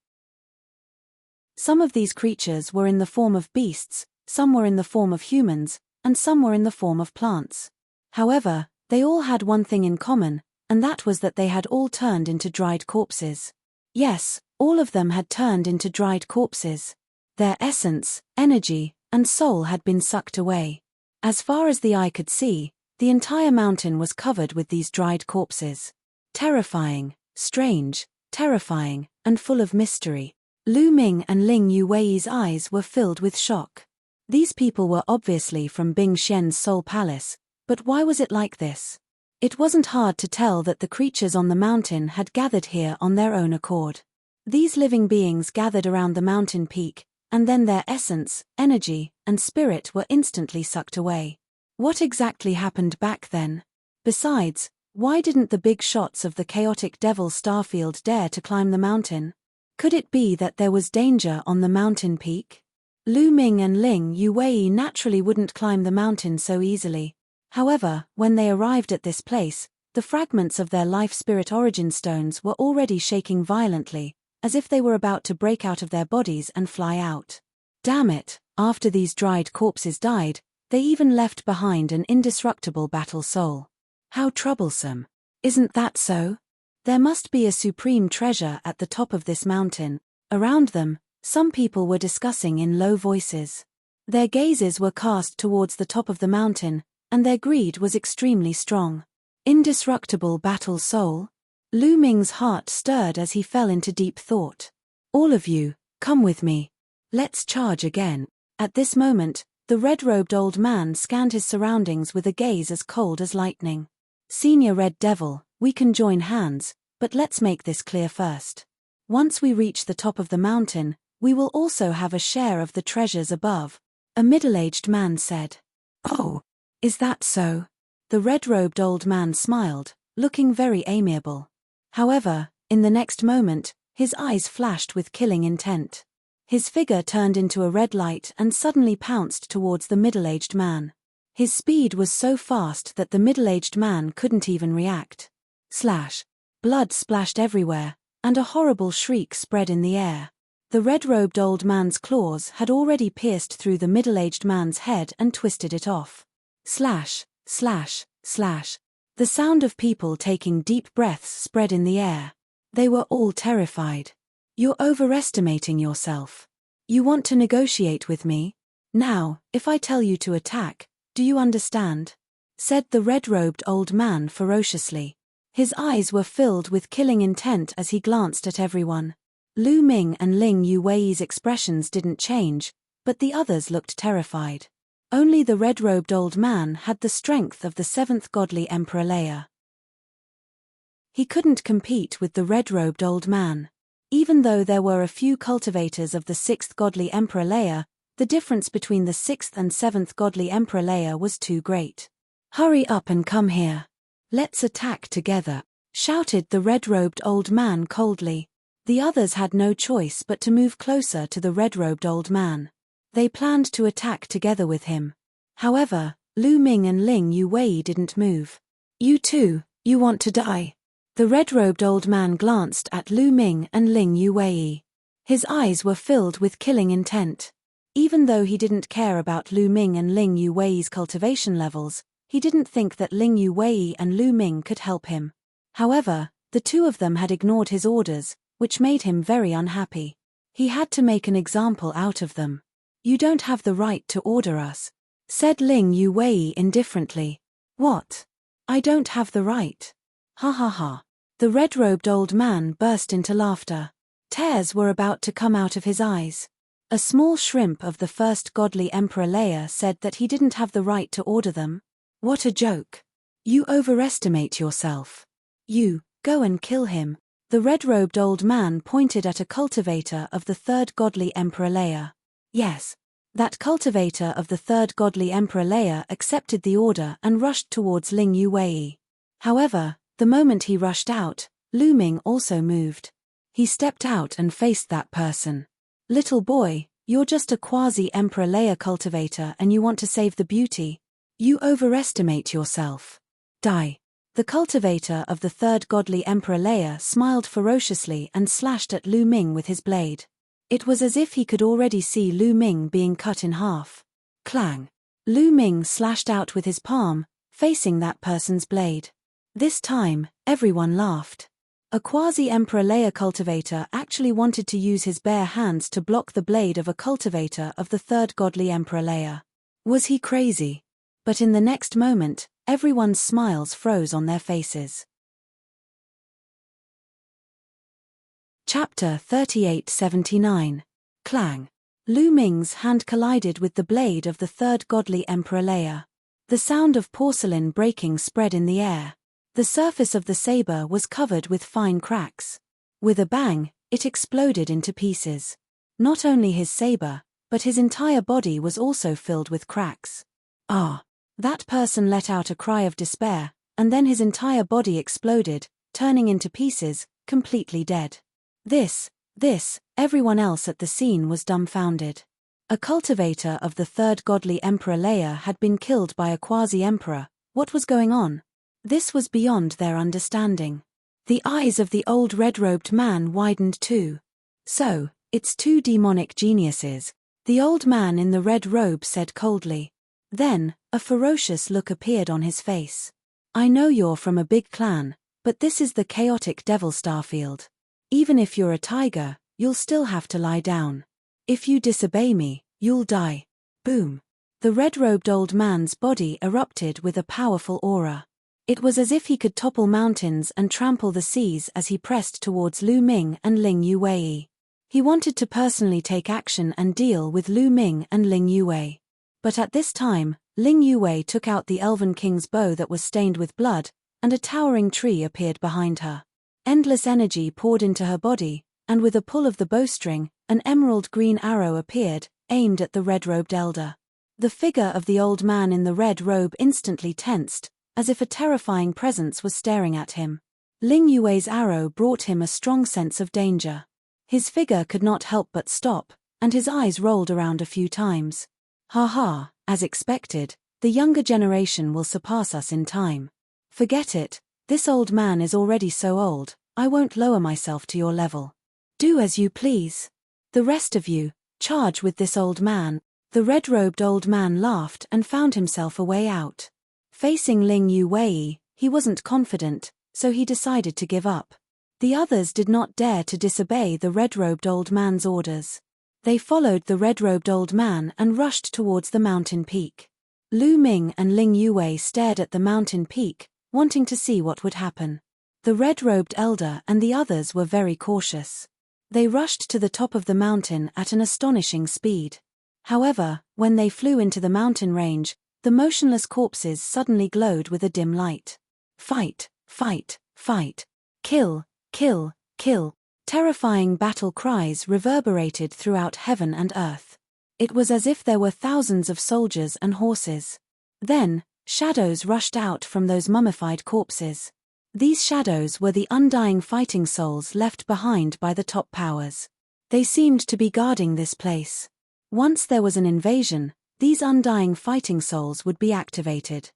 Some of these creatures were in the form of beasts, some were in the form of humans, and some were in the form of plants. However, they all had one thing in common, and that was that they had all turned into dried corpses. Yes, all of them had turned into dried corpses. Their essence, energy, and soul had been sucked away. As far as the eye could see, the entire mountain was covered with these dried corpses. Terrifying, strange, terrifying, and full of mystery. Lu Ming and Ling Yuwei's eyes were filled with shock. These people were obviously from Bing Xian's Soul Palace, but why was it like this? It wasn't hard to tell that the creatures on the mountain had gathered here on their own accord. These living beings gathered around the mountain peak, and then their essence, energy, and spirit were instantly sucked away. What exactly happened back then? Besides, why didn't the big shots of the chaotic devil Starfield dare to climb the mountain? Could it be that there was danger on the mountain peak? Lu Ming and Ling Yuwei naturally wouldn't climb the mountain so easily. However, when they arrived at this place, the fragments of their life spirit origin stones were already shaking violently, as if they were about to break out of their bodies and fly out. Damn it, after these dried corpses died, they even left behind an indestructible battle soul. How troublesome. Isn't that so? There must be a supreme treasure at the top of this mountain. Around them, some people were discussing in low voices. Their gazes were cast towards the top of the mountain, and their greed was extremely strong. Indestructible battle soul? Lu Ming's heart stirred as he fell into deep thought. All of you, come with me. Let's charge again. At this moment, the red-robed old man scanned his surroundings with a gaze as cold as lightning. Senior Red Devil, we can join hands, but let's make this clear first. Once we reach the top of the mountain, we will also have a share of the treasures above, a middle-aged man said. Oh, is that so? The red-robed old man smiled, looking very amiable. However, in the next moment, his eyes flashed with killing intent. His figure turned into a red light and suddenly pounced towards the middle-aged man. His speed was so fast that the middle-aged man couldn't even react. Slash. Blood splashed everywhere, and a horrible shriek spread in the air. The red-robed old man's claws had already pierced through the middle-aged man's head and twisted it off. Slash, slash, slash. The sound of people taking deep breaths spread in the air. They were all terrified. You're overestimating yourself. You want to negotiate with me? Now, if I tell you to attack, do you understand? Said the red-robed old man ferociously. His eyes were filled with killing intent as he glanced at everyone. Lu Ming and Ling Yuwei's expressions didn't change, but the others looked terrified. Only the red-robed old man had the strength of the seventh godly Emperor Leia. He couldn't compete with the red-robed old man. Even though there were a few cultivators of the sixth godly Emperor Leia, the difference between the sixth and seventh godly Emperor Leia was too great. Hurry up and come here. Let's attack together, shouted the red-robed old man coldly. The others had no choice but to move closer to the red-robed old man. They planned to attack together with him. However, Lu Ming and Ling Yuwei didn't move. You too, you want to die? The red-robed old man glanced at Lu Ming and Ling Yuwei. His eyes were filled with killing intent. Even though he didn't care about Lu Ming and Ling Yuwei's cultivation levels, he didn't think that Ling Yuwei and Lu Ming could help him. However, the two of them had ignored his orders, which made him very unhappy. He had to make an example out of them. You don't have the right to order us, said Ling Yuwei indifferently. What? I don't have the right. Ha ha ha. The red-robed old man burst into laughter. Tears were about to come out of his eyes. A small shrimp of the first godly Emperor Leia said that he didn't have the right to order them. What a joke. You overestimate yourself. You, go and kill him. The red-robed old man pointed at a cultivator of the third godly Emperor Leia. Yes. That cultivator of the third godly Emperor Leia accepted the order and rushed towards Ling Yuwei. However, the moment he rushed out, Lu Ming also moved. He stepped out and faced that person. Little boy, you're just a quasi-Emperor Leia cultivator and you want to save the beauty. You overestimate yourself. Die. The cultivator of the third godly Emperor Leia smiled ferociously and slashed at Lu Ming with his blade. It was as if he could already see Lu Ming being cut in half. Clang. Lu Ming slashed out with his palm, facing that person's blade. This time, everyone laughed. A quasi-Emperor Leia cultivator actually wanted to use his bare hands to block the blade of a cultivator of the third godly Emperor Leia. Was he crazy? But in the next moment, everyone's smiles froze on their faces. Chapter 3879. Clang. Lu Ming's hand collided with the blade of the third godly Emperor Leia. The sound of porcelain breaking spread in the air. The surface of the saber was covered with fine cracks. With a bang, it exploded into pieces. Not only his saber, but his entire body was also filled with cracks. Ah! That person let out a cry of despair, and then his entire body exploded, turning into pieces, completely dead. Everyone else at the scene was dumbfounded. A cultivator of the third godly Emperor Leia had been killed by a quasi-emperor. What was going on? This was beyond their understanding. The eyes of the old red-robed man widened too. So, it's two demonic geniuses, the old man in the red robe said coldly. Then, a ferocious look appeared on his face. I know you're from a big clan, but this is the chaotic Devil Starfield. Even if you're a tiger, you'll still have to lie down. If you disobey me, you'll die. Boom. The red-robed old man's body erupted with a powerful aura. It was as if he could topple mountains and trample the seas as he pressed towards Lu Ming and Ling Yuwei. He wanted to personally take action and deal with Lu Ming and Ling Yuwei. But at this time, Ling Yuwei took out the Elven King's bow that was stained with blood, and a towering tree appeared behind her. Endless energy poured into her body, and with a pull of the bowstring, an emerald green arrow appeared, aimed at the red-robed elder. The figure of the old man in the red robe instantly tensed, as if a terrifying presence was staring at him. Ling Yuei's arrow brought him a strong sense of danger. His figure could not help but stop, and his eyes rolled around a few times. Ha ha, as expected, the younger generation will surpass us in time. Forget it. This old man is already so old, I won't lower myself to your level. Do as you please. The rest of you, charge with this old man. The red-robed old man laughed and found himself a way out. Facing Ling Yuwei, he wasn't confident, so he decided to give up. The others did not dare to disobey the red-robed old man's orders. They followed the red-robed old man and rushed towards the mountain peak. Lu Ming and Ling Yuwei stared at the mountain peak, wanting to see what would happen. The red-robed elder and the others were very cautious. They rushed to the top of the mountain at an astonishing speed. However, when they flew into the mountain range, the motionless corpses suddenly glowed with a dim light. Fight, fight, fight. Kill, kill, kill. Terrifying battle cries reverberated throughout heaven and earth. It was as if there were thousands of soldiers and horses. Then, shadows rushed out from those mummified corpses. These shadows were the undying fighting souls left behind by the top powers. They seemed to be guarding this place. Once there was an invasion, these undying fighting souls would be activated.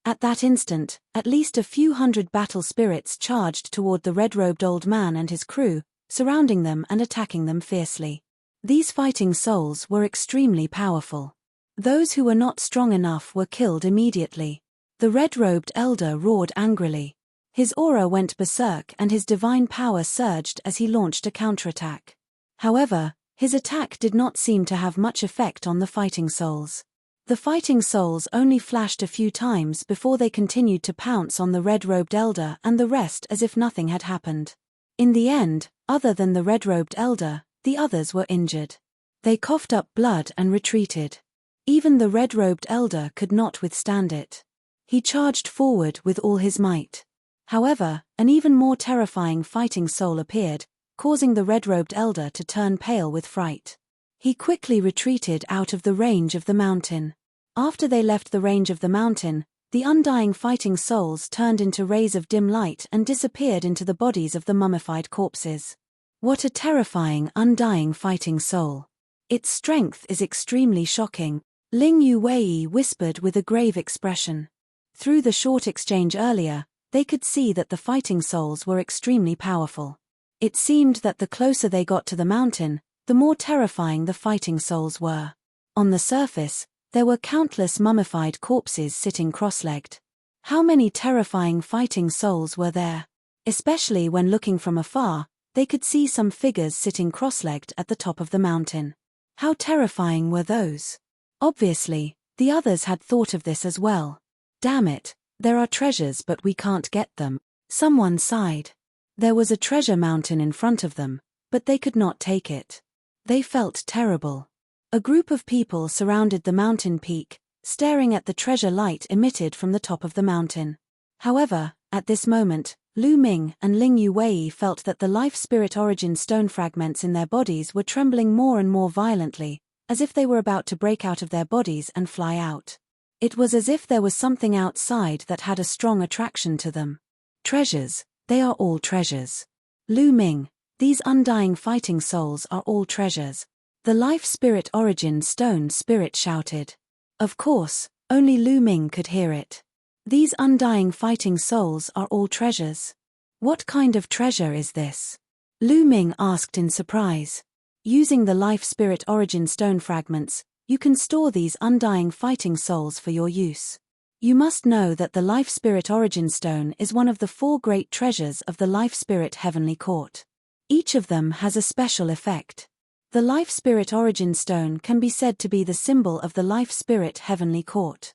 At that instant, at least a few hundred battle spirits charged toward the red-robed old man and his crew, surrounding them and attacking them fiercely. These fighting souls were extremely powerful. Those who were not strong enough were killed immediately. The red-robed elder roared angrily. His aura went berserk and his divine power surged as he launched a counterattack. However, his attack did not seem to have much effect on the fighting souls. The fighting souls only flashed a few times before they continued to pounce on the red-robed elder and the rest as if nothing had happened. In the end, other than the red-robed elder, the others were injured. They coughed up blood and retreated. Even the red-robed elder could not withstand it. He charged forward with all his might. However, an even more terrifying fighting soul appeared, causing the red-robed elder to turn pale with fright. He quickly retreated out of the range of the mountain. After they left the range of the mountain, the undying fighting souls turned into rays of dim light and disappeared into the bodies of the mummified corpses. What a terrifying undying fighting soul. Its strength is extremely shocking, Ling Yuwei whispered with a grave expression. Through the short exchange earlier, they could see that the fighting souls were extremely powerful. It seemed that the closer they got to the mountain, the more terrifying the fighting souls were. On the surface, there were countless mummified corpses sitting cross-legged. How many terrifying fighting souls were there? Especially when looking from afar, they could see some figures sitting cross-legged at the top of the mountain. How terrifying were those? Obviously, the others had thought of this as well. Damn it, there are treasures but we can't get them. Someone sighed. There was a treasure mountain in front of them, but they could not take it. They felt terrible. A group of people surrounded the mountain peak, staring at the treasure light emitted from the top of the mountain. However, at this moment, Lu Ming and Ling Yuwei felt that the life spirit origin stone fragments in their bodies were trembling more and more violently, as if they were about to break out of their bodies and fly out. It was as if there was something outside that had a strong attraction to them. Treasures, they are all treasures. Lu Ming, these undying fighting souls are all treasures. The life spirit origin stone spirit shouted. Of course, only Lu Ming could hear it. These undying fighting souls are all treasures. What kind of treasure is this? Lu Ming asked in surprise. Using the life spirit origin stone fragments, you can store these undying fighting souls for your use. You must know that the life spirit origin stone is one of the 4 great treasures of the life spirit heavenly court. Each of them has a special effect. The life spirit origin stone can be said to be the symbol of the life spirit heavenly court.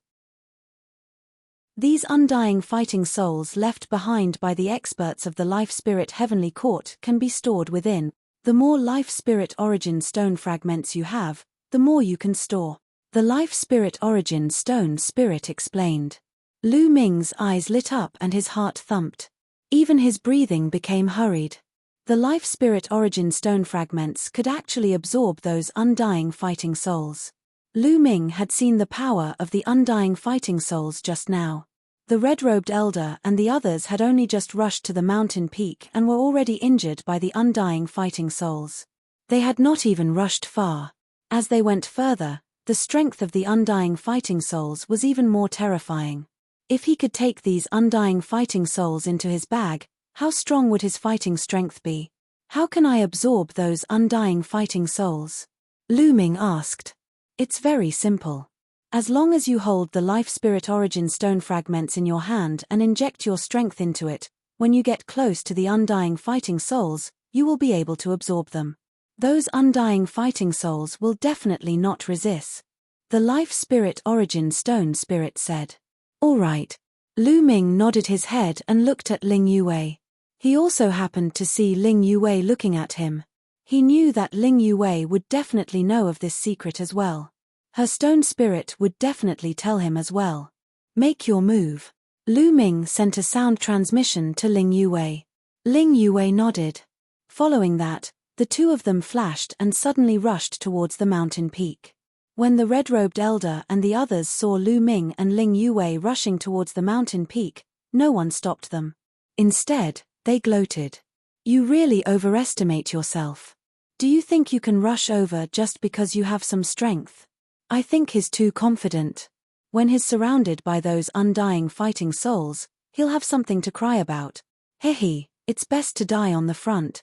These undying fighting souls left behind by the experts of the life spirit heavenly court can be stored within. The more life spirit origin stone fragments you have, the more you can store. The life spirit origin stone spirit explained. Lu Ming's eyes lit up and his heart thumped. Even his breathing became hurried. The life spirit origin stone fragments could actually absorb those undying fighting souls. Lu Ming had seen the power of the undying fighting souls just now. The red-robed elder and the others had only just rushed to the mountain peak and were already injured by the undying fighting souls. They had not even rushed far. As they went further, the strength of the undying fighting souls was even more terrifying. If he could take these undying fighting souls into his bag, how strong would his fighting strength be? How can I absorb those undying fighting souls? Lu Ming asked. It's very simple. As long as you hold the life spirit origin stone fragments in your hand and inject your strength into it, when you get close to the undying fighting souls, you will be able to absorb them. Those undying fighting souls will definitely not resist. The life spirit origin stone spirit said. All right. Lu Ming nodded his head and looked at Ling Yuwei. He also happened to see Ling Yuwei looking at him. He knew that Ling Yuwei would definitely know of this secret as well. Her stone spirit would definitely tell him as well. Make your move. Lu Ming sent a sound transmission to Ling Yuwei. Ling Yuwei nodded. Following that, the two of them flashed and suddenly rushed towards the mountain peak. When the red-robed elder and the others saw Lu Ming and Ling Yuwei rushing towards the mountain peak, no one stopped them. Instead, they gloated. You really overestimate yourself. Do you think you can rush over just because you have some strength? I think he's too confident. When he's surrounded by those undying fighting souls, he'll have something to cry about. Hehe, it's best to die on the front.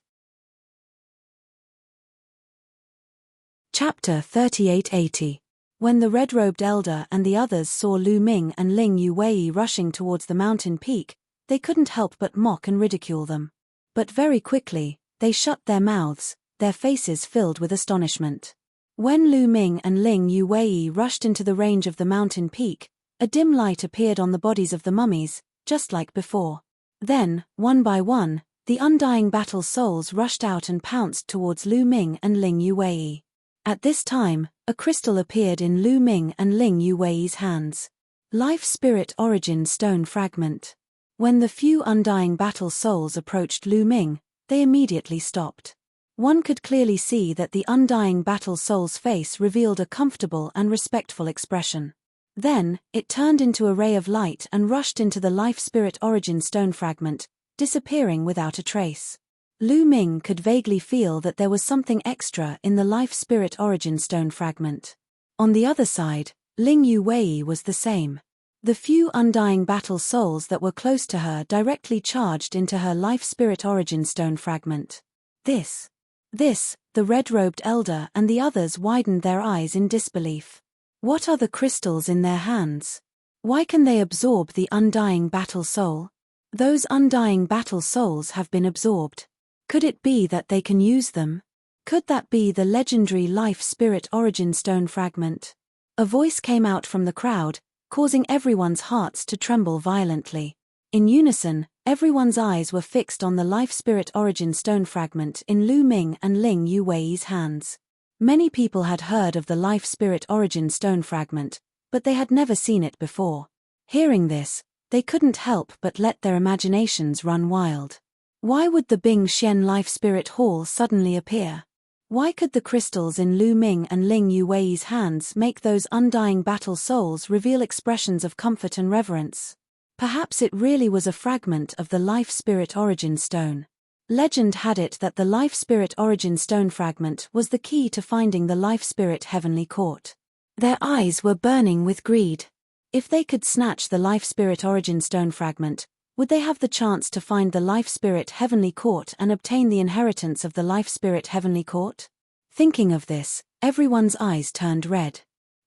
Chapter 3880. When the red-robed elder and the others saw Lu Ming and Ling Yuwei rushing towards the mountain peak, they couldn't help but mock and ridicule them. But very quickly, they shut their mouths, their faces filled with astonishment. When Lu Ming and Ling Yuwei rushed into the range of the mountain peak, a dim light appeared on the bodies of the mummies, just like before. Then, one by one, the undying battle souls rushed out and pounced towards Lu Ming and Ling Yuwei. At this time, a crystal appeared in Lu Ming and Ling Yuwei's hands. Life Spirit Origin Stone Fragment. When the few undying battle souls approached Lu Ming, they immediately stopped. One could clearly see that the undying battle soul's face revealed a comfortable and respectful expression. Then, it turned into a ray of light and rushed into the life spirit origin stone fragment, disappearing without a trace. Lu Ming could vaguely feel that there was something extra in the life spirit origin stone fragment. On the other side, Ling Yuwei was the same. The few undying battle souls that were close to her directly charged into her life spirit origin stone fragment. The red-robed elder and the others widened their eyes in disbelief. What are the crystals in their hands? Why can they absorb the undying battle soul? Those undying battle souls have been absorbed. Could it be that they can use them? Could that be the legendary life spirit origin stone fragment? A voice came out from the crowd, causing everyone's hearts to tremble violently. In unison, Everyone's eyes were fixed on the life spirit origin stone fragment in Lu Ming and Ling Yuwei's hands. Many people had heard of the life spirit origin stone fragment, but they had never seen it before. Hearing this, they couldn't help but let their imaginations run wild. Why would the Bing Xian life spirit hall suddenly appear? Why could the crystals in Lu Ming and Ling Yuwei's hands make those undying battle souls reveal expressions of comfort and reverence? Perhaps it really was a fragment of the life spirit origin stone. Legend had it that the life spirit origin stone fragment was the key to finding the life spirit heavenly court. Their eyes were burning with greed. If they could snatch the life spirit origin stone fragment, would they have the chance to find the life spirit heavenly court and obtain the inheritance of the life spirit heavenly court? Thinking of this, everyone's eyes turned red.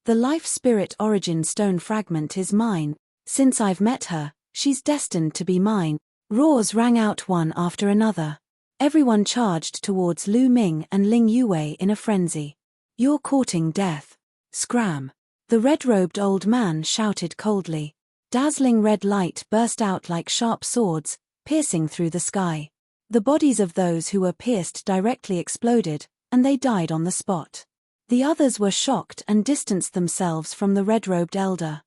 The life spirit origin stone fragment is mine. Since I've met her, she's destined to be mine. Roars rang out one after another. Everyone charged towards Lu Ming and Ling Yuwei in a frenzy. You're courting death. Scram! The red-robed old man shouted coldly. Dazzling red light burst out like sharp swords, piercing through the sky. The bodies of those who were pierced directly exploded, and they died on the spot. The others were shocked and distanced themselves from the red-robed elder.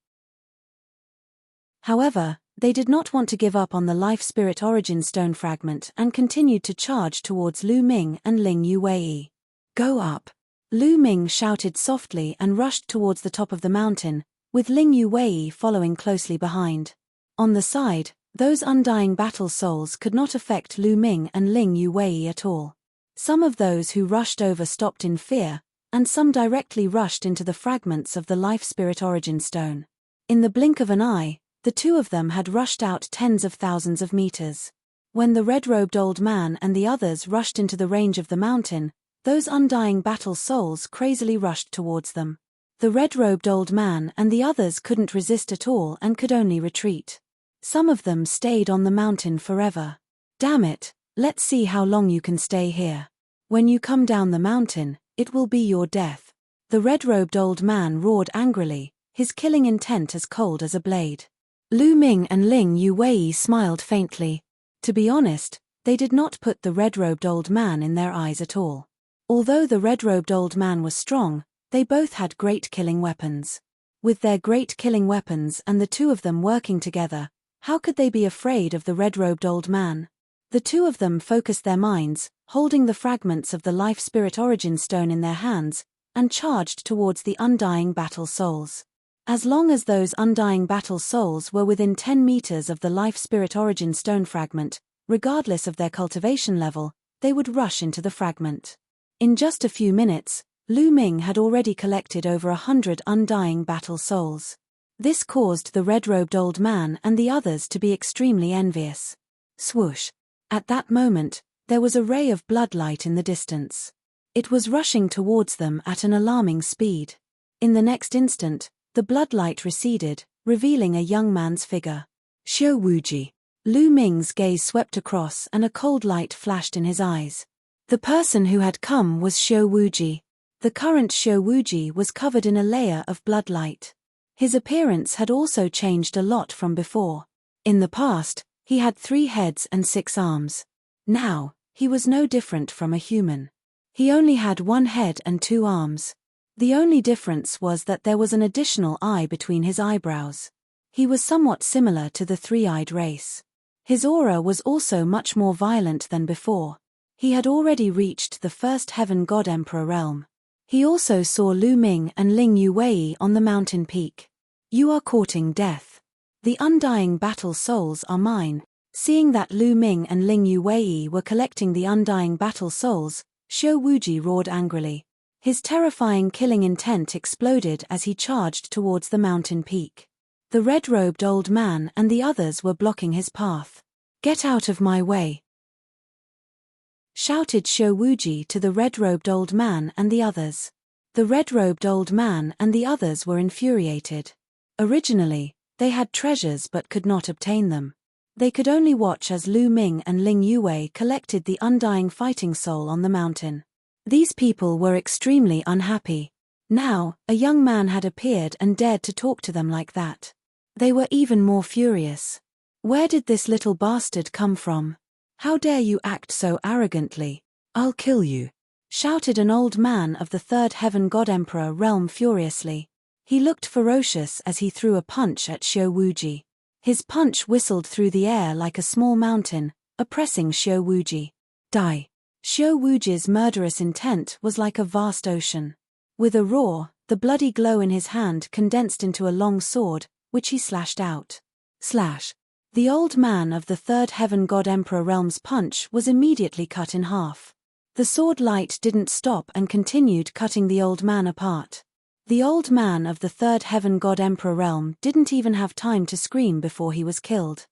However, they did not want to give up on the life spirit origin stone fragment and continued to charge towards Lu Ming and Ling Yuwei. Go up! Lu Ming shouted softly and rushed towards the top of the mountain, with Ling Yuwei following closely behind. On the side, those undying battle souls could not affect Lu Ming and Ling Yuwei at all. Some of those who rushed over stopped in fear, and some directly rushed into the fragments of the life spirit origin stone. In the blink of an eye, the two of them had rushed out tens of thousands of meters. When the red-robed old man and the others rushed into the range of the mountain, those undying battle souls crazily rushed towards them. The red-robed old man and the others couldn't resist at all and could only retreat. Some of them stayed on the mountain forever. Damn it, let's see how long you can stay here. When you come down the mountain, it will be your death. The red-robed old man roared angrily, his killing intent as cold as a blade. Lu Ming and Ling Yuwei smiled faintly. To be honest, they did not put the red-robed old man in their eyes at all. Although the red-robed old man was strong, they both had great killing weapons. With their great killing weapons and the two of them working together, how could they be afraid of the red-robed old man? The two of them focused their minds, holding the fragments of the life spirit origin stone in their hands, and charged towards the undying battle souls. As long as those undying battle souls were within 10 meters of the life spirit origin stone fragment, regardless of their cultivation level, they would rush into the fragment. In just a few minutes, Lu Ming had already collected over 100 undying battle souls. This caused the red-robed old man and the others to be extremely envious. Swoosh! At that moment, there was a ray of bloodlight in the distance. It was rushing towards them at an alarming speed. In the next instant, the bloodlight receded, revealing a young man's figure. Xiao Wuji. Lu Ming's gaze swept across and a cold light flashed in his eyes. The person who had come was Xiao Wuji. The current Xiao Wuji was covered in a layer of bloodlight. His appearance had also changed a lot from before. In the past, he had 3 heads and 6 arms. Now, he was no different from a human. He only had 1 head and 2 arms. The only difference was that there was an additional eye between his eyebrows. He was somewhat similar to the 3-eyed race. His aura was also much more violent than before. He had already reached the first heaven god emperor realm. He also saw Lu Ming and Ling Yuwei on the mountain peak. You are courting death. The undying battle souls are mine. Seeing that Lu Ming and Ling Yuwei were collecting the undying battle souls, Xiao Wuji roared angrily. His terrifying killing intent exploded as he charged towards the mountain peak. The red-robed old man and the others were blocking his path. Get out of my way! Shouted Xiao Wuji to the red-robed old man and the others. The red-robed old man and the others were infuriated. Originally, they had treasures but could not obtain them. They could only watch as Lu Ming and Ling Yuwei collected the undying fighting soul on the mountain. These people were extremely unhappy. Now, a young man had appeared and dared to talk to them like that. They were even more furious. Where did this little bastard come from? How dare you act so arrogantly? I'll kill you, shouted an old man of the third heaven god emperor realm furiously. He looked ferocious as he threw a punch at Xiao Wuji. His punch whistled through the air like a small mountain, oppressing Xiao Wuji. Die. Xiao Wuji's murderous intent was like a vast ocean. With a roar, the bloody glow in his hand condensed into a long sword, which he slashed out. Slash. The old man of the third heaven god emperor realm's punch was immediately cut in half. The sword light didn't stop and continued cutting the old man apart. The old man of the third heaven god emperor realm didn't even have time to scream before he was killed.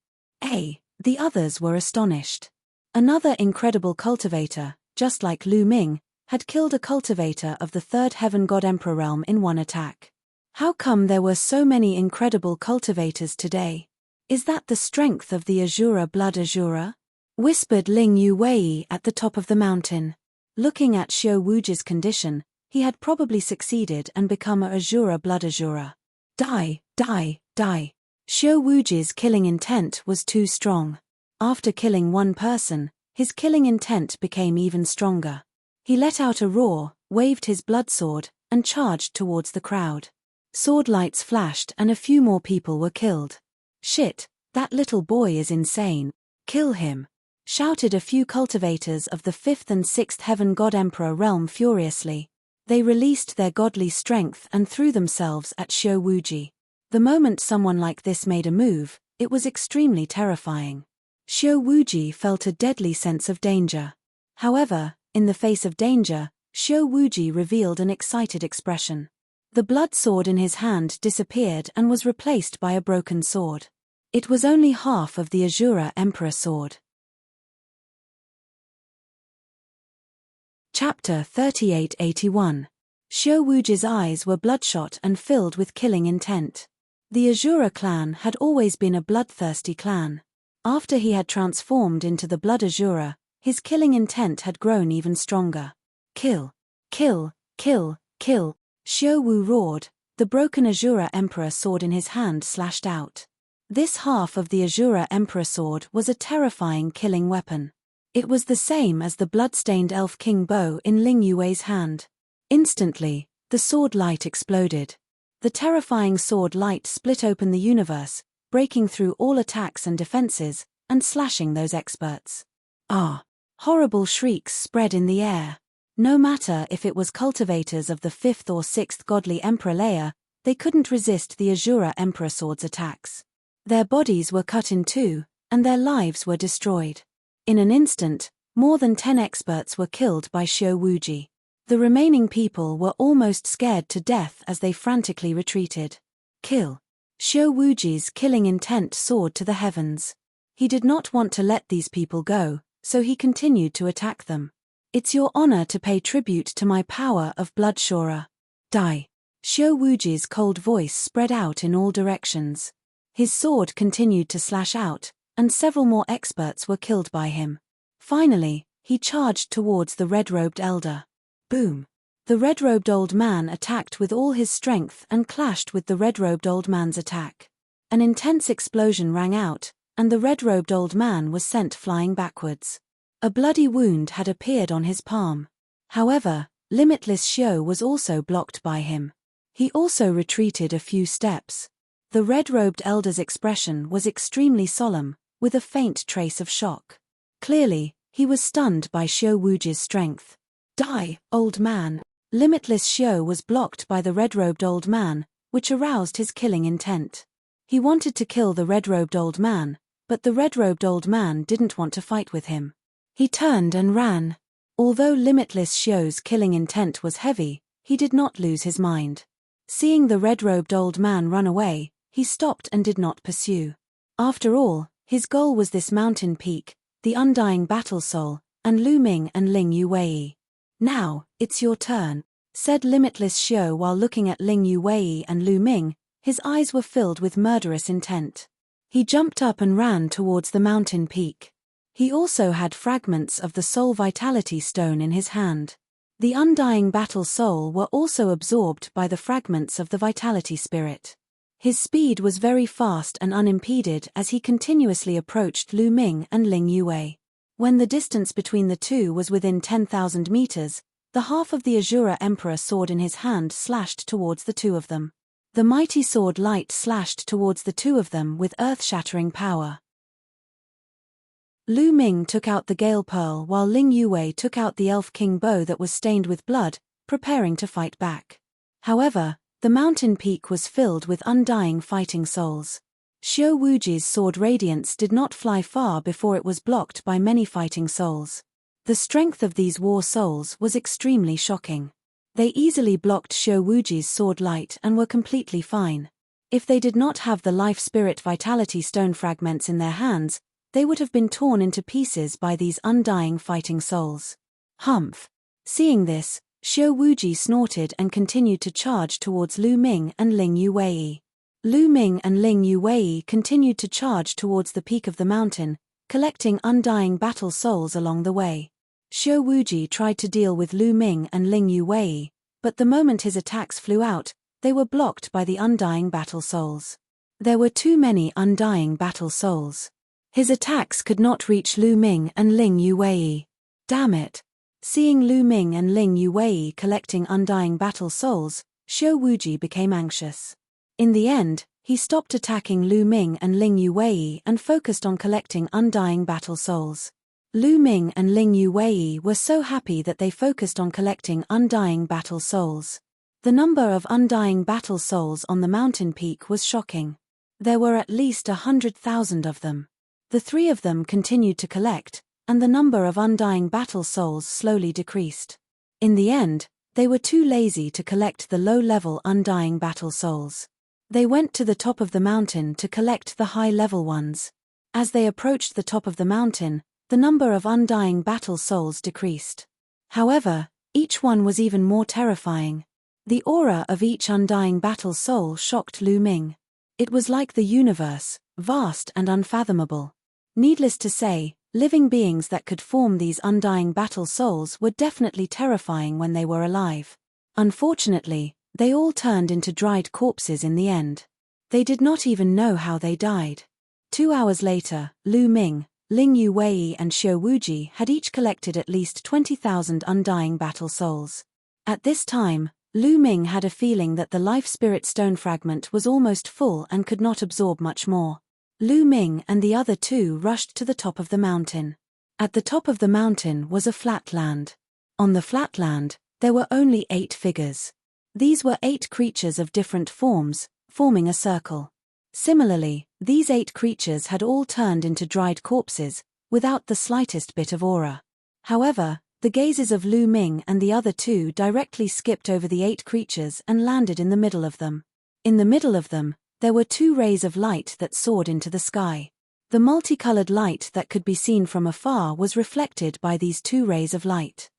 The others were astonished. Another incredible cultivator, just like Lu Ming, had killed a cultivator of the third heaven god emperor realm in one attack. How come there were so many incredible cultivators today? Is that the strength of the Azura blood Azura? Whispered Ling Yuwei at the top of the mountain. Looking at Xiao Wuji's condition, he had probably succeeded and become a Azura blood Azura. Die, die, die. Xiao Wuji's killing intent was too strong. After killing one person, his killing intent became even stronger. He let out a roar, waved his blood sword, and charged towards the crowd. Sword lights flashed and a few more people were killed. Shit, that little boy is insane. Kill him, shouted a few cultivators of the 5th and 6th heaven god emperor realm furiously. They released their godly strength and threw themselves at Xiao Wuji. The moment someone like this made a move, it was extremely terrifying. Xiao Wuji felt a deadly sense of danger. However, in the face of danger, Xiao Wuji revealed an excited expression. The blood sword in his hand disappeared and was replaced by a broken sword. It was only half of the Azura Emperor sword. Chapter 3881. Xiao Wuji's eyes were bloodshot and filled with killing intent. The Azura clan had always been a bloodthirsty clan. After he had transformed into the blood Azura, his killing intent had grown even stronger. Kill, kill, kill, kill. Xiao Wu roared, the broken Azura Emperor sword in his hand slashed out. This half of the Azura Emperor sword was a terrifying killing weapon. It was the same as the blood-stained Elf King bow in Ling Yuwei's hand. Instantly, the sword light exploded. The terrifying sword light split open the universe, breaking through all attacks and defenses, and slashing those experts. Horrible shrieks spread in the air. No matter if it was cultivators of the 5th or 6th godly emperor layer, they couldn't resist the Azura Emperor sword's attacks. Their bodies were cut in two, and their lives were destroyed. In an instant, more than 10 experts were killed by Xiao Wuji. The remaining people were almost scared to death as they frantically retreated. Kill. Xiao Wuji's killing intent soared to the heavens. He did not want to let these people go, so he continued to attack them. It's your honor to pay tribute to my power of blood Shura. Die. Xiao Wuji's cold voice spread out in all directions. His sword continued to slash out, and several more experts were killed by him. Finally, he charged towards the red-robed elder. Boom. The red-robed old man attacked with all his strength and clashed with the red-robed old man's attack. An intense explosion rang out, and the red-robed old man was sent flying backwards. A bloody wound had appeared on his palm. However, Limitless Xiao was also blocked by him. He also retreated a few steps. The red-robed elder's expression was extremely solemn, with a faint trace of shock. Clearly, he was stunned by Xiao Wuji's strength. Die, old man. Limitless Xiao was blocked by the red-robed old man, which aroused his killing intent. He wanted to kill the red-robed old man, but the red-robed old man didn't want to fight with him. He turned and ran. Although Limitless Xiao's killing intent was heavy, he did not lose his mind. Seeing the red-robed old man run away, he stopped and did not pursue. After all, his goal was this mountain peak, the undying battle soul, and Lu Ming and Ling Yuwei. Now, it's your turn, said Limitless Xiao while looking at Ling Yuwei and Lu Ming. His eyes were filled with murderous intent. He jumped up and ran towards the mountain peak. He also had fragments of the Soul Vitality Stone in his hand. The undying battle soul were also absorbed by the fragments of the Vitality Spirit. His speed was very fast and unimpeded as he continuously approached Lu Ming and Ling Yue. When the distance between the two was within 10,000 meters, the half of the Azura Emperor sword in his hand slashed towards the two of them. The mighty sword light slashed towards the two of them with earth-shattering power. Lu Ming took out the Gale Pearl while Ling Yue took out the Elf King bow that was stained with blood, preparing to fight back. However, the mountain peak was filled with undying fighting souls. Xiao Wuji's sword radiance did not fly far before it was blocked by many fighting souls. The strength of these war souls was extremely shocking. They easily blocked Xiao Wuji's sword light and were completely fine. If they did not have the life spirit vitality stone fragments in their hands, they would have been torn into pieces by these undying fighting souls. Humph! Seeing this, Xiao Wuji snorted and continued to charge towards Lu Ming and Ling Yue. Lu Ming and Ling Yue continued to charge towards the peak of the mountain, collecting undying battle souls along the way. Xiao Wuji tried to deal with Lu Ming and Ling Yue, but the moment his attacks flew out, they were blocked by the undying battle souls. There were too many undying battle souls. His attacks could not reach Lu Ming and Ling Yue. Damn it! Seeing Lu Ming and Ling Yue collecting undying battle souls, Xiao Wuji became anxious. In the end, he stopped attacking Lu Ming and Ling Yue and focused on collecting undying battle souls. Lu Ming and Ling Yue were so happy that they focused on collecting undying battle souls. The number of undying battle souls on the mountain peak was shocking. There were at least 100,000 of them. The three of them continued to collect, and the number of undying battle souls slowly decreased. In the end, they were too lazy to collect the low-level undying battle souls. They went to the top of the mountain to collect the high-level ones. As they approached the top of the mountain, the number of undying battle souls decreased. However, each one was even more terrifying. The aura of each undying battle soul shocked Lu Ming. It was like the universe, vast and unfathomable. Needless to say, living beings that could form these undying battle souls were definitely terrifying when they were alive. Unfortunately, they all turned into dried corpses in the end. They did not even know how they died. 2 hours later, Lu Ming, Ling Yue and Xiao Wuji had each collected at least 20,000 undying battle souls. At this time, Lu Ming had a feeling that the life spirit stone fragment was almost full and could not absorb much more. Lu Ming and the other two rushed to the top of the mountain. At the top of the mountain was a flat land. On the flat land, there were only 8 figures. These were 8 creatures of different forms, forming a circle. Similarly, these 8 creatures had all turned into dried corpses, without the slightest bit of aura. However, the gazes of Lu Ming and the other two directly skipped over the 8 creatures and landed in the middle of them. In the middle of them, there were 2 rays of light that soared into the sky. The multicolored light that could be seen from afar was reflected by these 2 rays of light.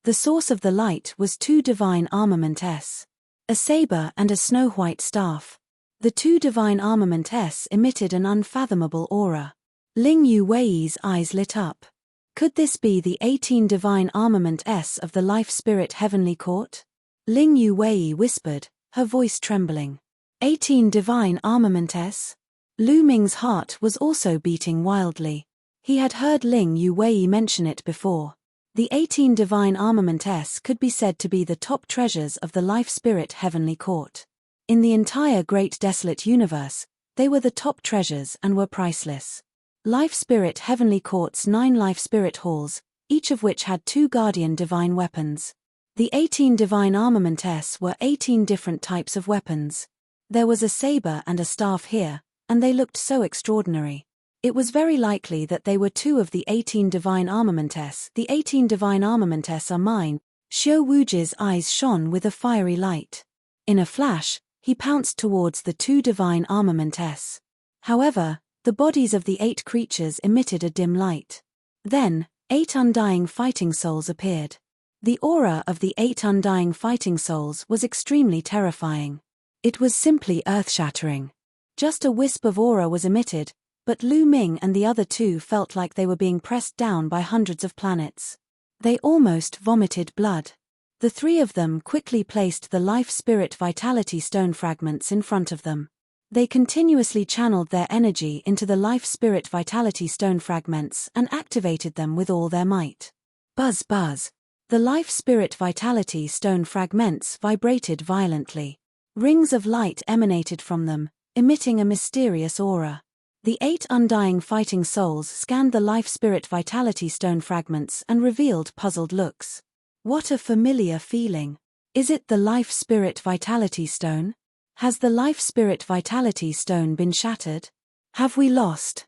The source of the light was 2 divine armaments, a saber and a snow-white staff. The 2 divine armaments emitted an unfathomable aura. Ling Yue's eyes lit up. Could this be the 18 divine armaments of the Life Spirit Heavenly Court? Ling Yue whispered, her voice trembling. 18 divine armaments? Lu Ming's heart was also beating wildly. He had heard Ling Yue mention it before. The 18 divine armaments could be said to be the top treasures of the Life Spirit Heavenly Court. In the entire Great Desolate Universe, they were the top treasures and were priceless. Life Spirit Heavenly Court's 9 Life Spirit Halls, each of which had 2 guardian divine weapons. The 18 divine armaments were 18 different types of weapons. There was a saber and a staff here, and they looked so extraordinary. It was very likely that they were 2 of the 18 divine armaments. The 18 divine armaments are mine. Xiao Wuji's eyes shone with a fiery light. In a flash, he pounced towards the 2 divine armaments. However, the bodies of the 8 creatures emitted a dim light. Then, 8 undying fighting souls appeared. The aura of the 8 undying fighting souls was extremely terrifying. It was simply earth-shattering. Just a wisp of aura was emitted, but Lu Ming and the other 2 felt like they were being pressed down by hundreds of planets. They almost vomited blood. The three of them quickly placed the life spirit vitality stone fragments in front of them. They continuously channeled their energy into the life spirit vitality stone fragments and activated them with all their might. Buzz buzz. The life spirit vitality stone fragments vibrated violently. Rings of light emanated from them, emitting a mysterious aura. The 8 undying fighting souls scanned the life spirit vitality stone fragments and revealed puzzled looks. What a familiar feeling. Is it the life spirit vitality stone? Has the life spirit vitality stone been shattered? Have we lost?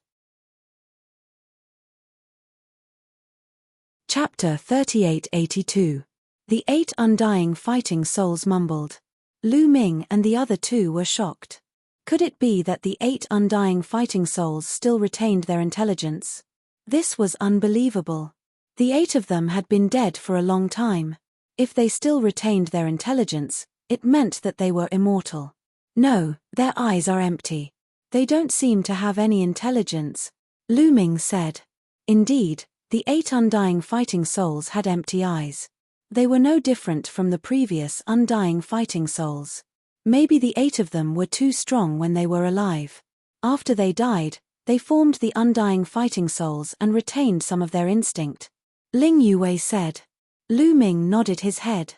Chapter 3882. The 8 undying fighting souls mumbled. Lu Ming and the other two were shocked. Could it be that the 8 undying fighting souls still retained their intelligence? This was unbelievable. The 8 of them had been dead for a long time. If they still retained their intelligence, it meant that they were immortal. No, their eyes are empty. They don't seem to have any intelligence, Lu Ming said. Indeed, the 8 undying fighting souls had empty eyes. They were no different from the previous undying fighting souls. Maybe the 8 of them were too strong when they were alive. After they died, they formed the undying fighting souls and retained some of their instinct, Ling Yue said. Lu Ming nodded his head.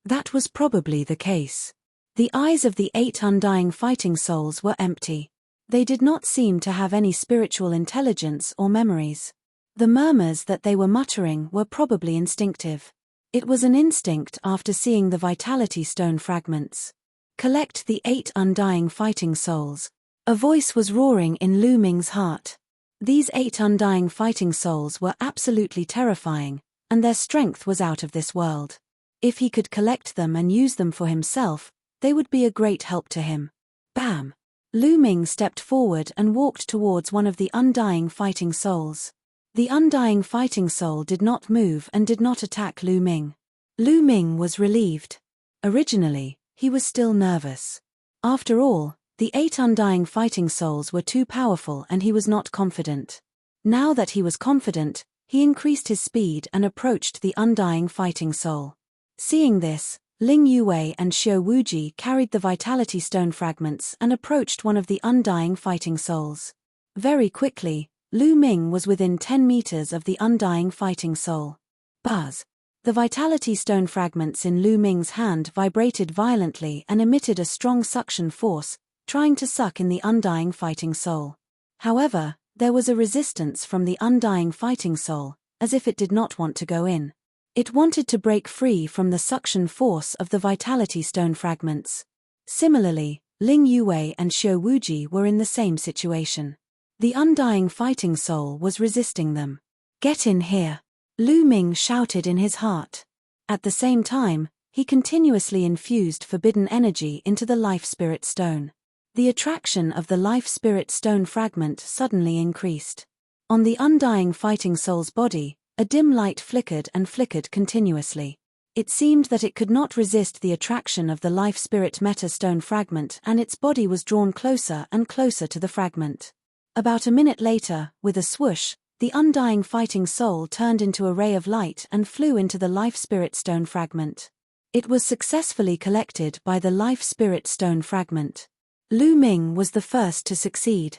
That was probably the case. The eyes of the 8 undying fighting souls were empty. They did not seem to have any spiritual intelligence or memories. The murmurs that they were muttering were probably instinctive. It was an instinct after seeing the vitality stone fragments. Collect the 8 undying fighting souls. A voice was roaring in Lu Ming's heart. These 8 undying fighting souls were absolutely terrifying, and their strength was out of this world. If he could collect them and use them for himself, they would be a great help to him. Bam! Lu Ming stepped forward and walked towards one of the undying fighting souls. The undying fighting soul did not move and did not attack Lu Ming. Lu Ming was relieved. Originally, he was still nervous. After all, the 8 undying fighting souls were too powerful and he was not confident. Now that he was confident, he increased his speed and approached the undying fighting soul. Seeing this, Ling Yue and Xiao Wuji carried the vitality stone fragments and approached one of the undying fighting souls. Very quickly, Lu Ming was within 10 meters of the undying fighting soul. Buzz! The vitality stone fragments in Lu Ming's hand vibrated violently and emitted a strong suction force, trying to suck in the undying fighting soul. However, there was a resistance from the undying fighting soul, as if it did not want to go in. It wanted to break free from the suction force of the vitality stone fragments. Similarly, Ling Yue and Xiao Wuji were in the same situation. The undying fighting soul was resisting them. Get in here! Lu Ming shouted in his heart. At the same time, he continuously infused forbidden energy into the life spirit stone. The attraction of the life spirit stone fragment suddenly increased. On the undying fighting soul's body, a dim light flickered and flickered continuously. It seemed that it could not resist the attraction of the life spirit meta stone fragment and its body was drawn closer and closer to the fragment. About a minute later, with a swoosh, the undying fighting soul turned into a ray of light and flew into the life spirit stone fragment. It was successfully collected by the life spirit stone fragment. Lu Ming was the first to succeed.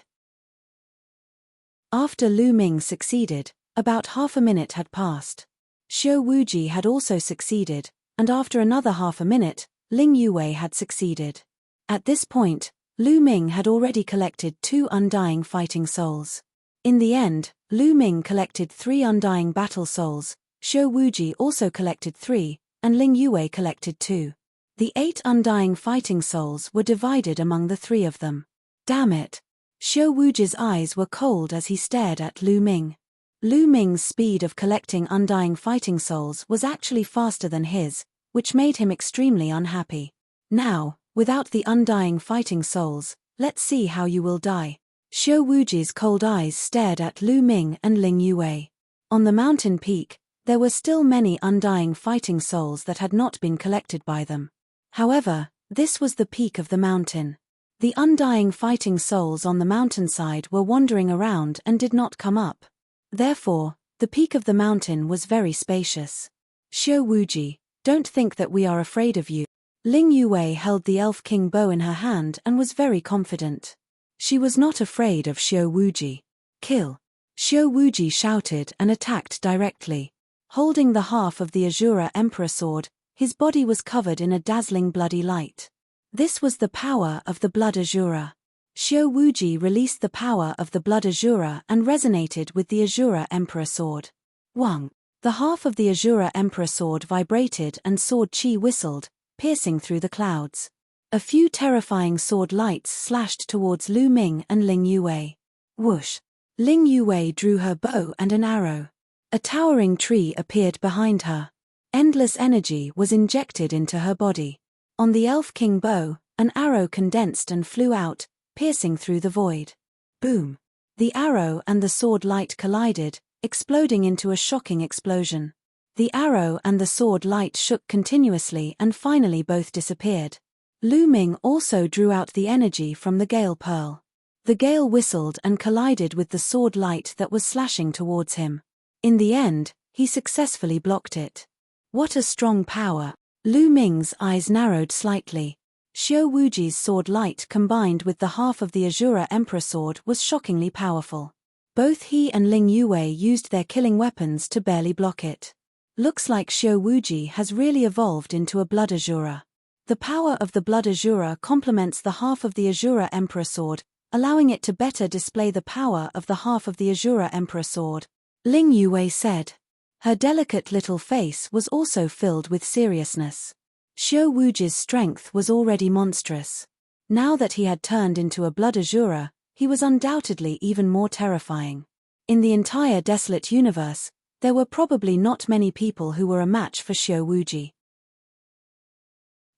After Lu Ming succeeded, about half a minute had passed. Xiao Wuji had also succeeded, and after another half a minute, Ling Yue had succeeded. At this point, Lu Ming had already collected 2 undying fighting souls. In the end, Lu Ming collected 3 undying battle souls, Xiao Wuji also collected 3, and Ling Yue collected 2. The 8 undying fighting souls were divided among the 3 of them. Damn it! Xiao Wuji's eyes were cold as he stared at Lu Ming. Lu Ming's speed of collecting undying fighting souls was actually faster than his, which made him extremely unhappy. Now, without the undying fighting souls, let's see how you will die. Xiao Wuji's cold eyes stared at Lu Ming and Ling Yue. On the mountain peak, there were still many undying fighting souls that had not been collected by them. However, this was the peak of the mountain. The undying fighting souls on the mountainside were wandering around and did not come up. Therefore, the peak of the mountain was very spacious. Xiao Wuji, Don't think that we are afraid of you. Ling Yue held the Elf King bow in her hand and was very confident. She was not afraid of Xiao Wuji. Kill! Xiao Wuji shouted and attacked directly. Holding the half of the Azura Emperor sword, his body was covered in a dazzling bloody light. This was the power of the Blood Azura. Xiao Wuji released the power of the Blood Azura and resonated with the Azura Emperor sword. Wang! The half of the Azura Emperor sword vibrated and sword chi whistled, piercing through the clouds. A few terrifying sword lights slashed towards Lu Ming and Ling Yue. Whoosh! Ling Yue drew her bow and an arrow. A towering tree appeared behind her. Endless energy was injected into her body. On the Elf King bow, an arrow condensed and flew out, piercing through the void. Boom! The arrow and the sword light collided, exploding into a shocking explosion. The arrow and the sword light shook continuously and finally both disappeared. Lu Ming also drew out the energy from the Gale Pearl. The gale whistled and collided with the sword light that was slashing towards him. In the end, he successfully blocked it. What a strong power! Lu Ming's eyes narrowed slightly. Xiao Wuji's sword light combined with the half of the Azura Emperor sword was shockingly powerful. Both he and Ling Yue used their killing weapons to barely block it. Looks like Xiao Wuji has really evolved into a Blood Azura. The power of the Blood Azura complements the half of the Azura Emperor sword, allowing it to better display the power of the half of the Azura Emperor sword, Ling Yue said. Her delicate little face was also filled with seriousness. Xiao Wuji's strength was already monstrous. Now that he had turned into a Blood Azura, he was undoubtedly even more terrifying. In the entire desolate universe, there were probably not many people who were a match for Xiao Wuji.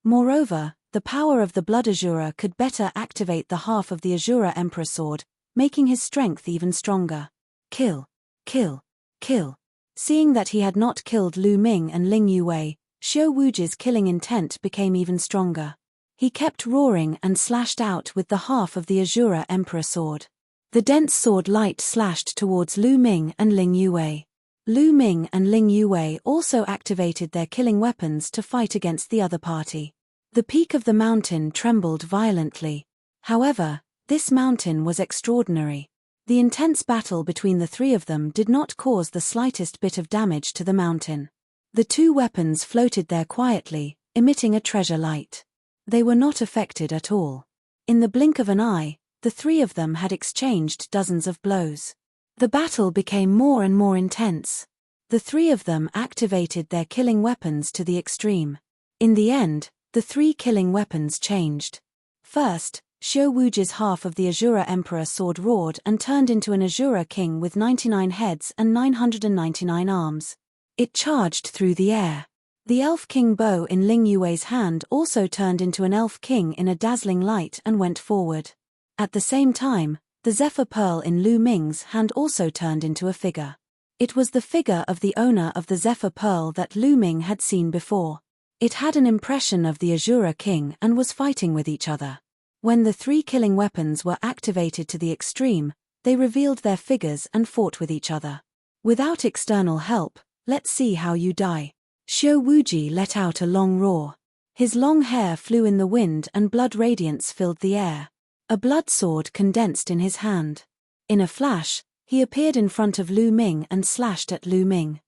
Moreover, the power of the Blood Azura could better activate the half of the Azura Emperor sword, making his strength even stronger. Kill! Kill! Kill! Seeing that he had not killed Lu Ming and Ling Yue, Xiao Wuji's killing intent became even stronger. He kept roaring and slashed out with the half of the Azura Emperor sword. The dense sword light slashed towards Lu Ming and Ling Yue. Lu Ming and Ling Yue also activated their killing weapons to fight against the other party. The peak of the mountain trembled violently. However, this mountain was extraordinary. The intense battle between the three of them did not cause the slightest bit of damage to the mountain. The two weapons floated there quietly, emitting a treasure light. They were not affected at all. In the blink of an eye, the three of them had exchanged dozens of blows. The battle became more and more intense. The three of them activated their killing weapons to the extreme. In the end, the three killing weapons changed. First, Xiao Wuji's half of the Azura Emperor sword roared and turned into an Azura king with 99 heads and 999 arms. It charged through the air. The Elf King bow in Ling Yue's hand also turned into an Elf King in a dazzling light and went forward. At the same time, the Zephyr Pearl in Lu Ming's hand also turned into a figure. It was the figure of the owner of the Zephyr Pearl that Lu Ming had seen before. It had an impression of the Azura King and was fighting with each other. When the three killing weapons were activated to the extreme, they revealed their figures and fought with each other. Without external help, let's see how you die. Xiao Wuji let out a long roar. His long hair flew in the wind and blood radiance filled the air. A blood sword condensed in his hand. In a flash, he appeared in front of Lu Ming and slashed at Lu Ming.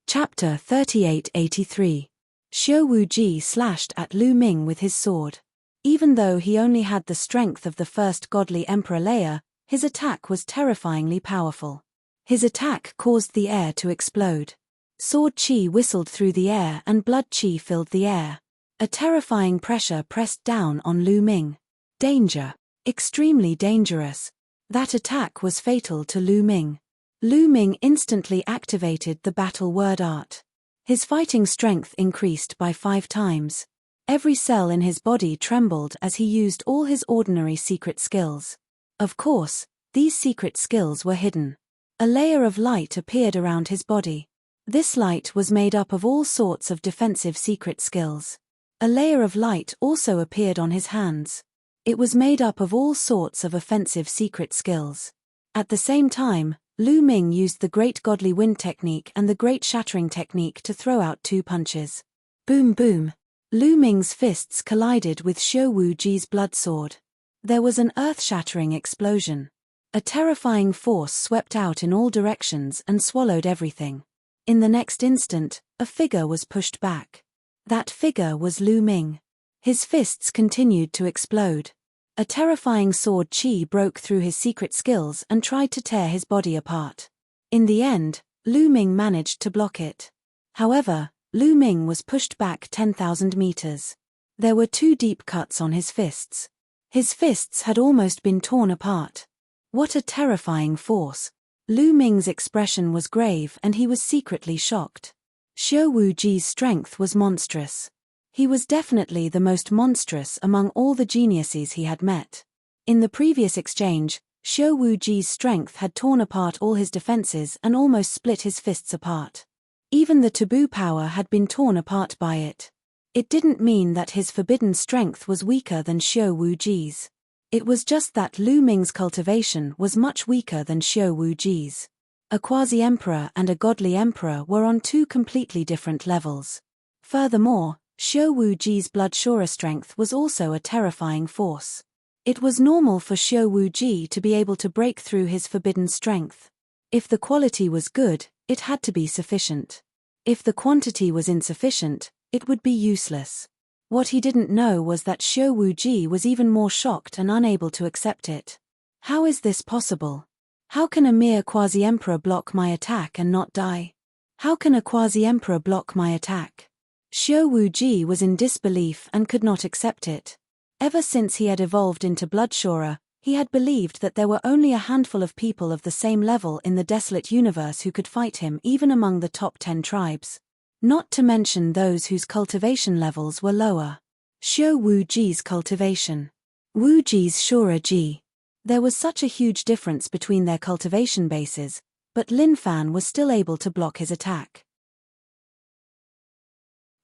Chapter 3883. Xiao Wuji slashed at Lu Ming with his sword. Even though he only had the strength of the first godly emperor layer, his attack was terrifyingly powerful. His attack caused the air to explode. Sword chi whistled through the air and blood chi filled the air. A terrifying pressure pressed down on Lu Ming. Danger. Extremely dangerous. That attack was fatal to Lu Ming. Lu Ming instantly activated the battle word art. His fighting strength increased by 5 times. Every cell in his body trembled as he used all his ordinary secret skills. Of course, these secret skills were hidden. A layer of light appeared around his body. This light was made up of all sorts of defensive secret skills. A layer of light also appeared on his hands. It was made up of all sorts of offensive secret skills. At the same time, Lu Ming used the Great Godly Wind technique and the Great Shattering technique to throw out 2 punches. Boom boom. Lu Ming's fists collided with Xiao Wuji's blood sword. There was an earth-shattering explosion. A terrifying force swept out in all directions and swallowed everything. In the next instant, a figure was pushed back. That figure was Lu Ming. His fists continued to explode. A terrifying sword chi broke through his secret skills and tried to tear his body apart. In the end, Lu Ming managed to block it. However, Lu Ming was pushed back 10,000 meters. There were 2 deep cuts on his fists. His fists had almost been torn apart. What a terrifying force! Lu Ming's expression was grave and he was secretly shocked. Xiao Wuji's strength was monstrous. He was definitely the most monstrous among all the geniuses he had met. In the previous exchange, Xiao Wuji's strength had torn apart all his defenses and almost split his fists apart. Even the taboo power had been torn apart by it. It didn't mean that his forbidden strength was weaker than Xiao Wuji's. It was just that Lu Ming's cultivation was much weaker than Xiao Wuji's. A quasi-emperor and a godly emperor were on 2 completely different levels. Furthermore, Xiao Wuji's blood-surer strength was also a terrifying force. It was normal for Xiao Wuji to be able to break through his forbidden strength. If the quality was good, it had to be sufficient. If the quantity was insufficient, it would be useless. What he didn't know was that Xiao Wuji was even more shocked and unable to accept it. How is this possible? How can a mere quasi-emperor block my attack and not die? How can a quasi-emperor block my attack? Xiao Wuji was in disbelief and could not accept it. Ever since he had evolved into Bloodsurer, he had believed that there were only a handful of people of the same level in the desolate universe who could fight him even among the top 10 tribes. Not to mention those whose cultivation levels were lower. Xiao Wuji's cultivation. Wuji's Shura Ji. There was such a huge difference between their cultivation bases, but Lin Fan was still able to block his attack.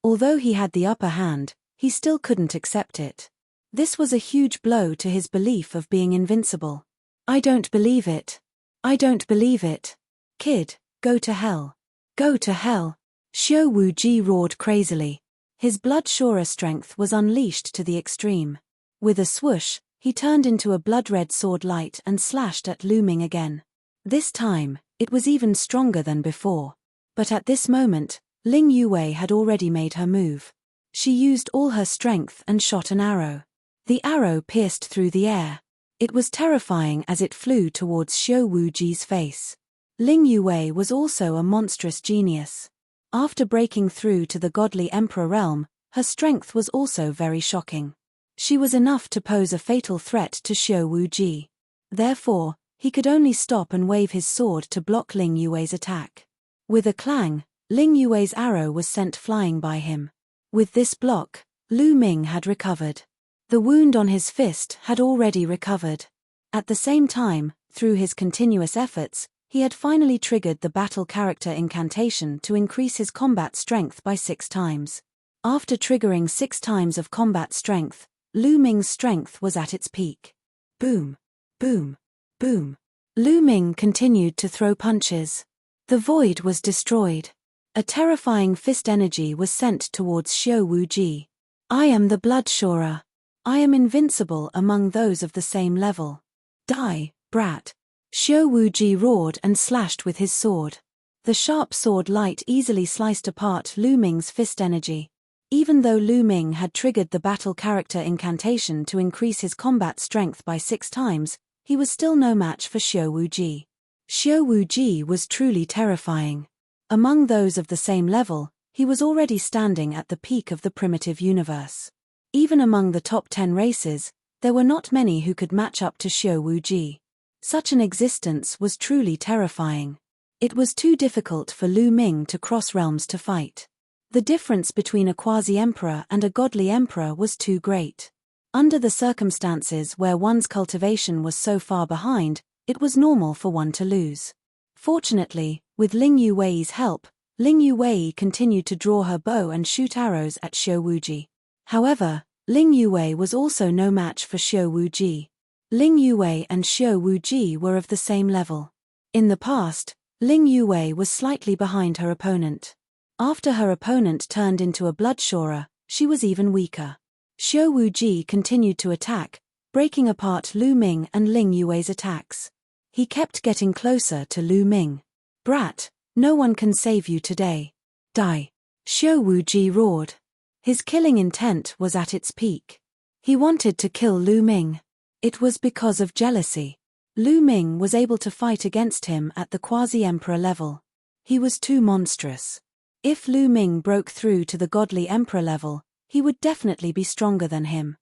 Although he had the upper hand, he still couldn't accept it. This was a huge blow to his belief of being invincible. I don't believe it. I don't believe it. Kid, go to hell. Go to hell. Xiao Wuji roared crazily. His blood-surer strength was unleashed to the extreme. With a swoosh, he turned into a blood-red sword light and slashed at Lu Ming again. This time, it was even stronger than before. But at this moment, Ling Yue had already made her move. She used all her strength and shot an arrow. The arrow pierced through the air. It was terrifying as it flew towards Xiao Wuji's face. Ling Yue was also a monstrous genius. After breaking through to the godly emperor realm, her strength was also very shocking. She was enough to pose a fatal threat to Xiao Wuji. Therefore, he could only stop and wave his sword to block Ling Yue's attack. With a clang, Ling Yue's arrow was sent flying by him. With this block, Lu Ming had recovered. The wound on his fist had already recovered. At the same time, through his continuous efforts, he had finally triggered the battle character incantation to increase his combat strength by 6 times. After triggering 6 times of combat strength, Lu Ming's strength was at its peak. Boom, boom, boom. Lu Ming continued to throw punches. The void was destroyed. A terrifying fist energy was sent towards Xiao Wuji. I am the Bloodsurer. I am invincible among those of the same level. Die, brat. Xiao Wuji roared and slashed with his sword. The sharp sword light easily sliced apart Lu Ming's fist energy. Even though Lu Ming had triggered the battle character incantation to increase his combat strength by 6 times, he was still no match for Xiao Wuji. Xiao Wuji was truly terrifying. Among those of the same level, he was already standing at the peak of the primitive universe. Even among the top 10 races, there were not many who could match up to Xiao Wuji. Such an existence was truly terrifying. It was too difficult for Lu Ming to cross realms to fight. The difference between a quasi-emperor and a godly emperor was too great. Under the circumstances where one's cultivation was so far behind, it was normal for one to lose. Fortunately, with Ling Yue's help, Ling Yue continued to draw her bow and shoot arrows at Xiao Wuji. However, Ling Yue was also no match for Xiao Wuji. Ling Yue and Xiao Wuji were of the same level. In the past, Ling Yue was slightly behind her opponent. After her opponent turned into a bloodshorer, she was even weaker. Xiao Wuji continued to attack, breaking apart Lu Ming and Ling Yue's attacks. He kept getting closer to Lu Ming. "Brat, no one can save you today. Die!" Xiao Wuji roared. His killing intent was at its peak. He wanted to kill Lu Ming. It was because of jealousy. Lu Ming was able to fight against him at the quasi-emperor level. He was too monstrous. If Lu Ming broke through to the godly emperor level, he would definitely be stronger than him.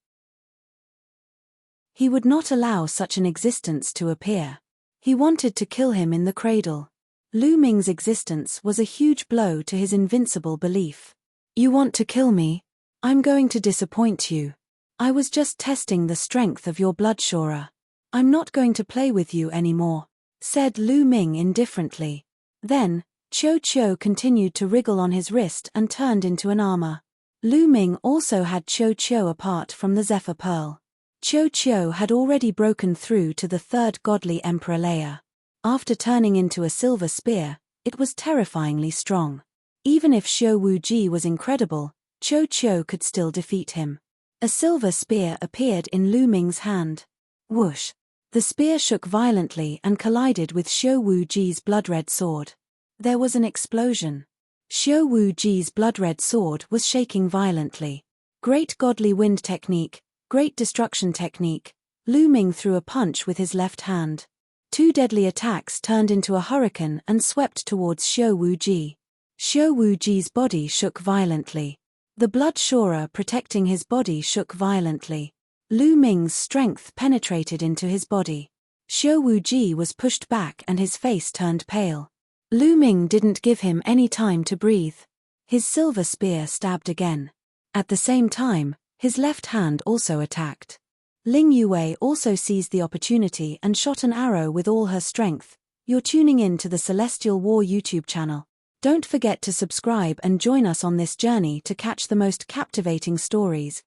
He would not allow such an existence to appear. He wanted to kill him in the cradle. Lu Ming's existence was a huge blow to his invincible belief. "You want to kill me? I'm going to disappoint you. I was just testing the strength of your bloodshorer. I'm not going to play with you anymore," said Lu Ming indifferently. Then, Cho continued to wriggle on his wrist and turned into an armor. Lu Ming also had Cho apart from the Zephyr Pearl. Cho had already broken through to the third godly emperor layer. After turning into a silver spear, it was terrifyingly strong. Even if Xiao Wuji was incredible, Cho could still defeat him. A silver spear appeared in Lu Ming's hand. Whoosh! The spear shook violently and collided with Xiao Wuji's blood-red sword. There was an explosion. Xiao Wuji's blood-red sword was shaking violently. Great godly wind technique, great destruction technique. Lu Ming threw a punch with his left hand. Two deadly attacks turned into a hurricane and swept towards Xiao Wuji. Xiao Wuji's body shook violently. The bloodshorer protecting his body shook violently. Lu Ming's strength penetrated into his body. Xiao Wuji was pushed back and his face turned pale. Lu Ming didn't give him any time to breathe. His silver spear stabbed again. At the same time, his left hand also attacked. Ling Yue also seized the opportunity and shot an arrow with all her strength. You're tuning in to the Celestial War YouTube channel. Don't forget to subscribe and join us on this journey to catch the most captivating stories.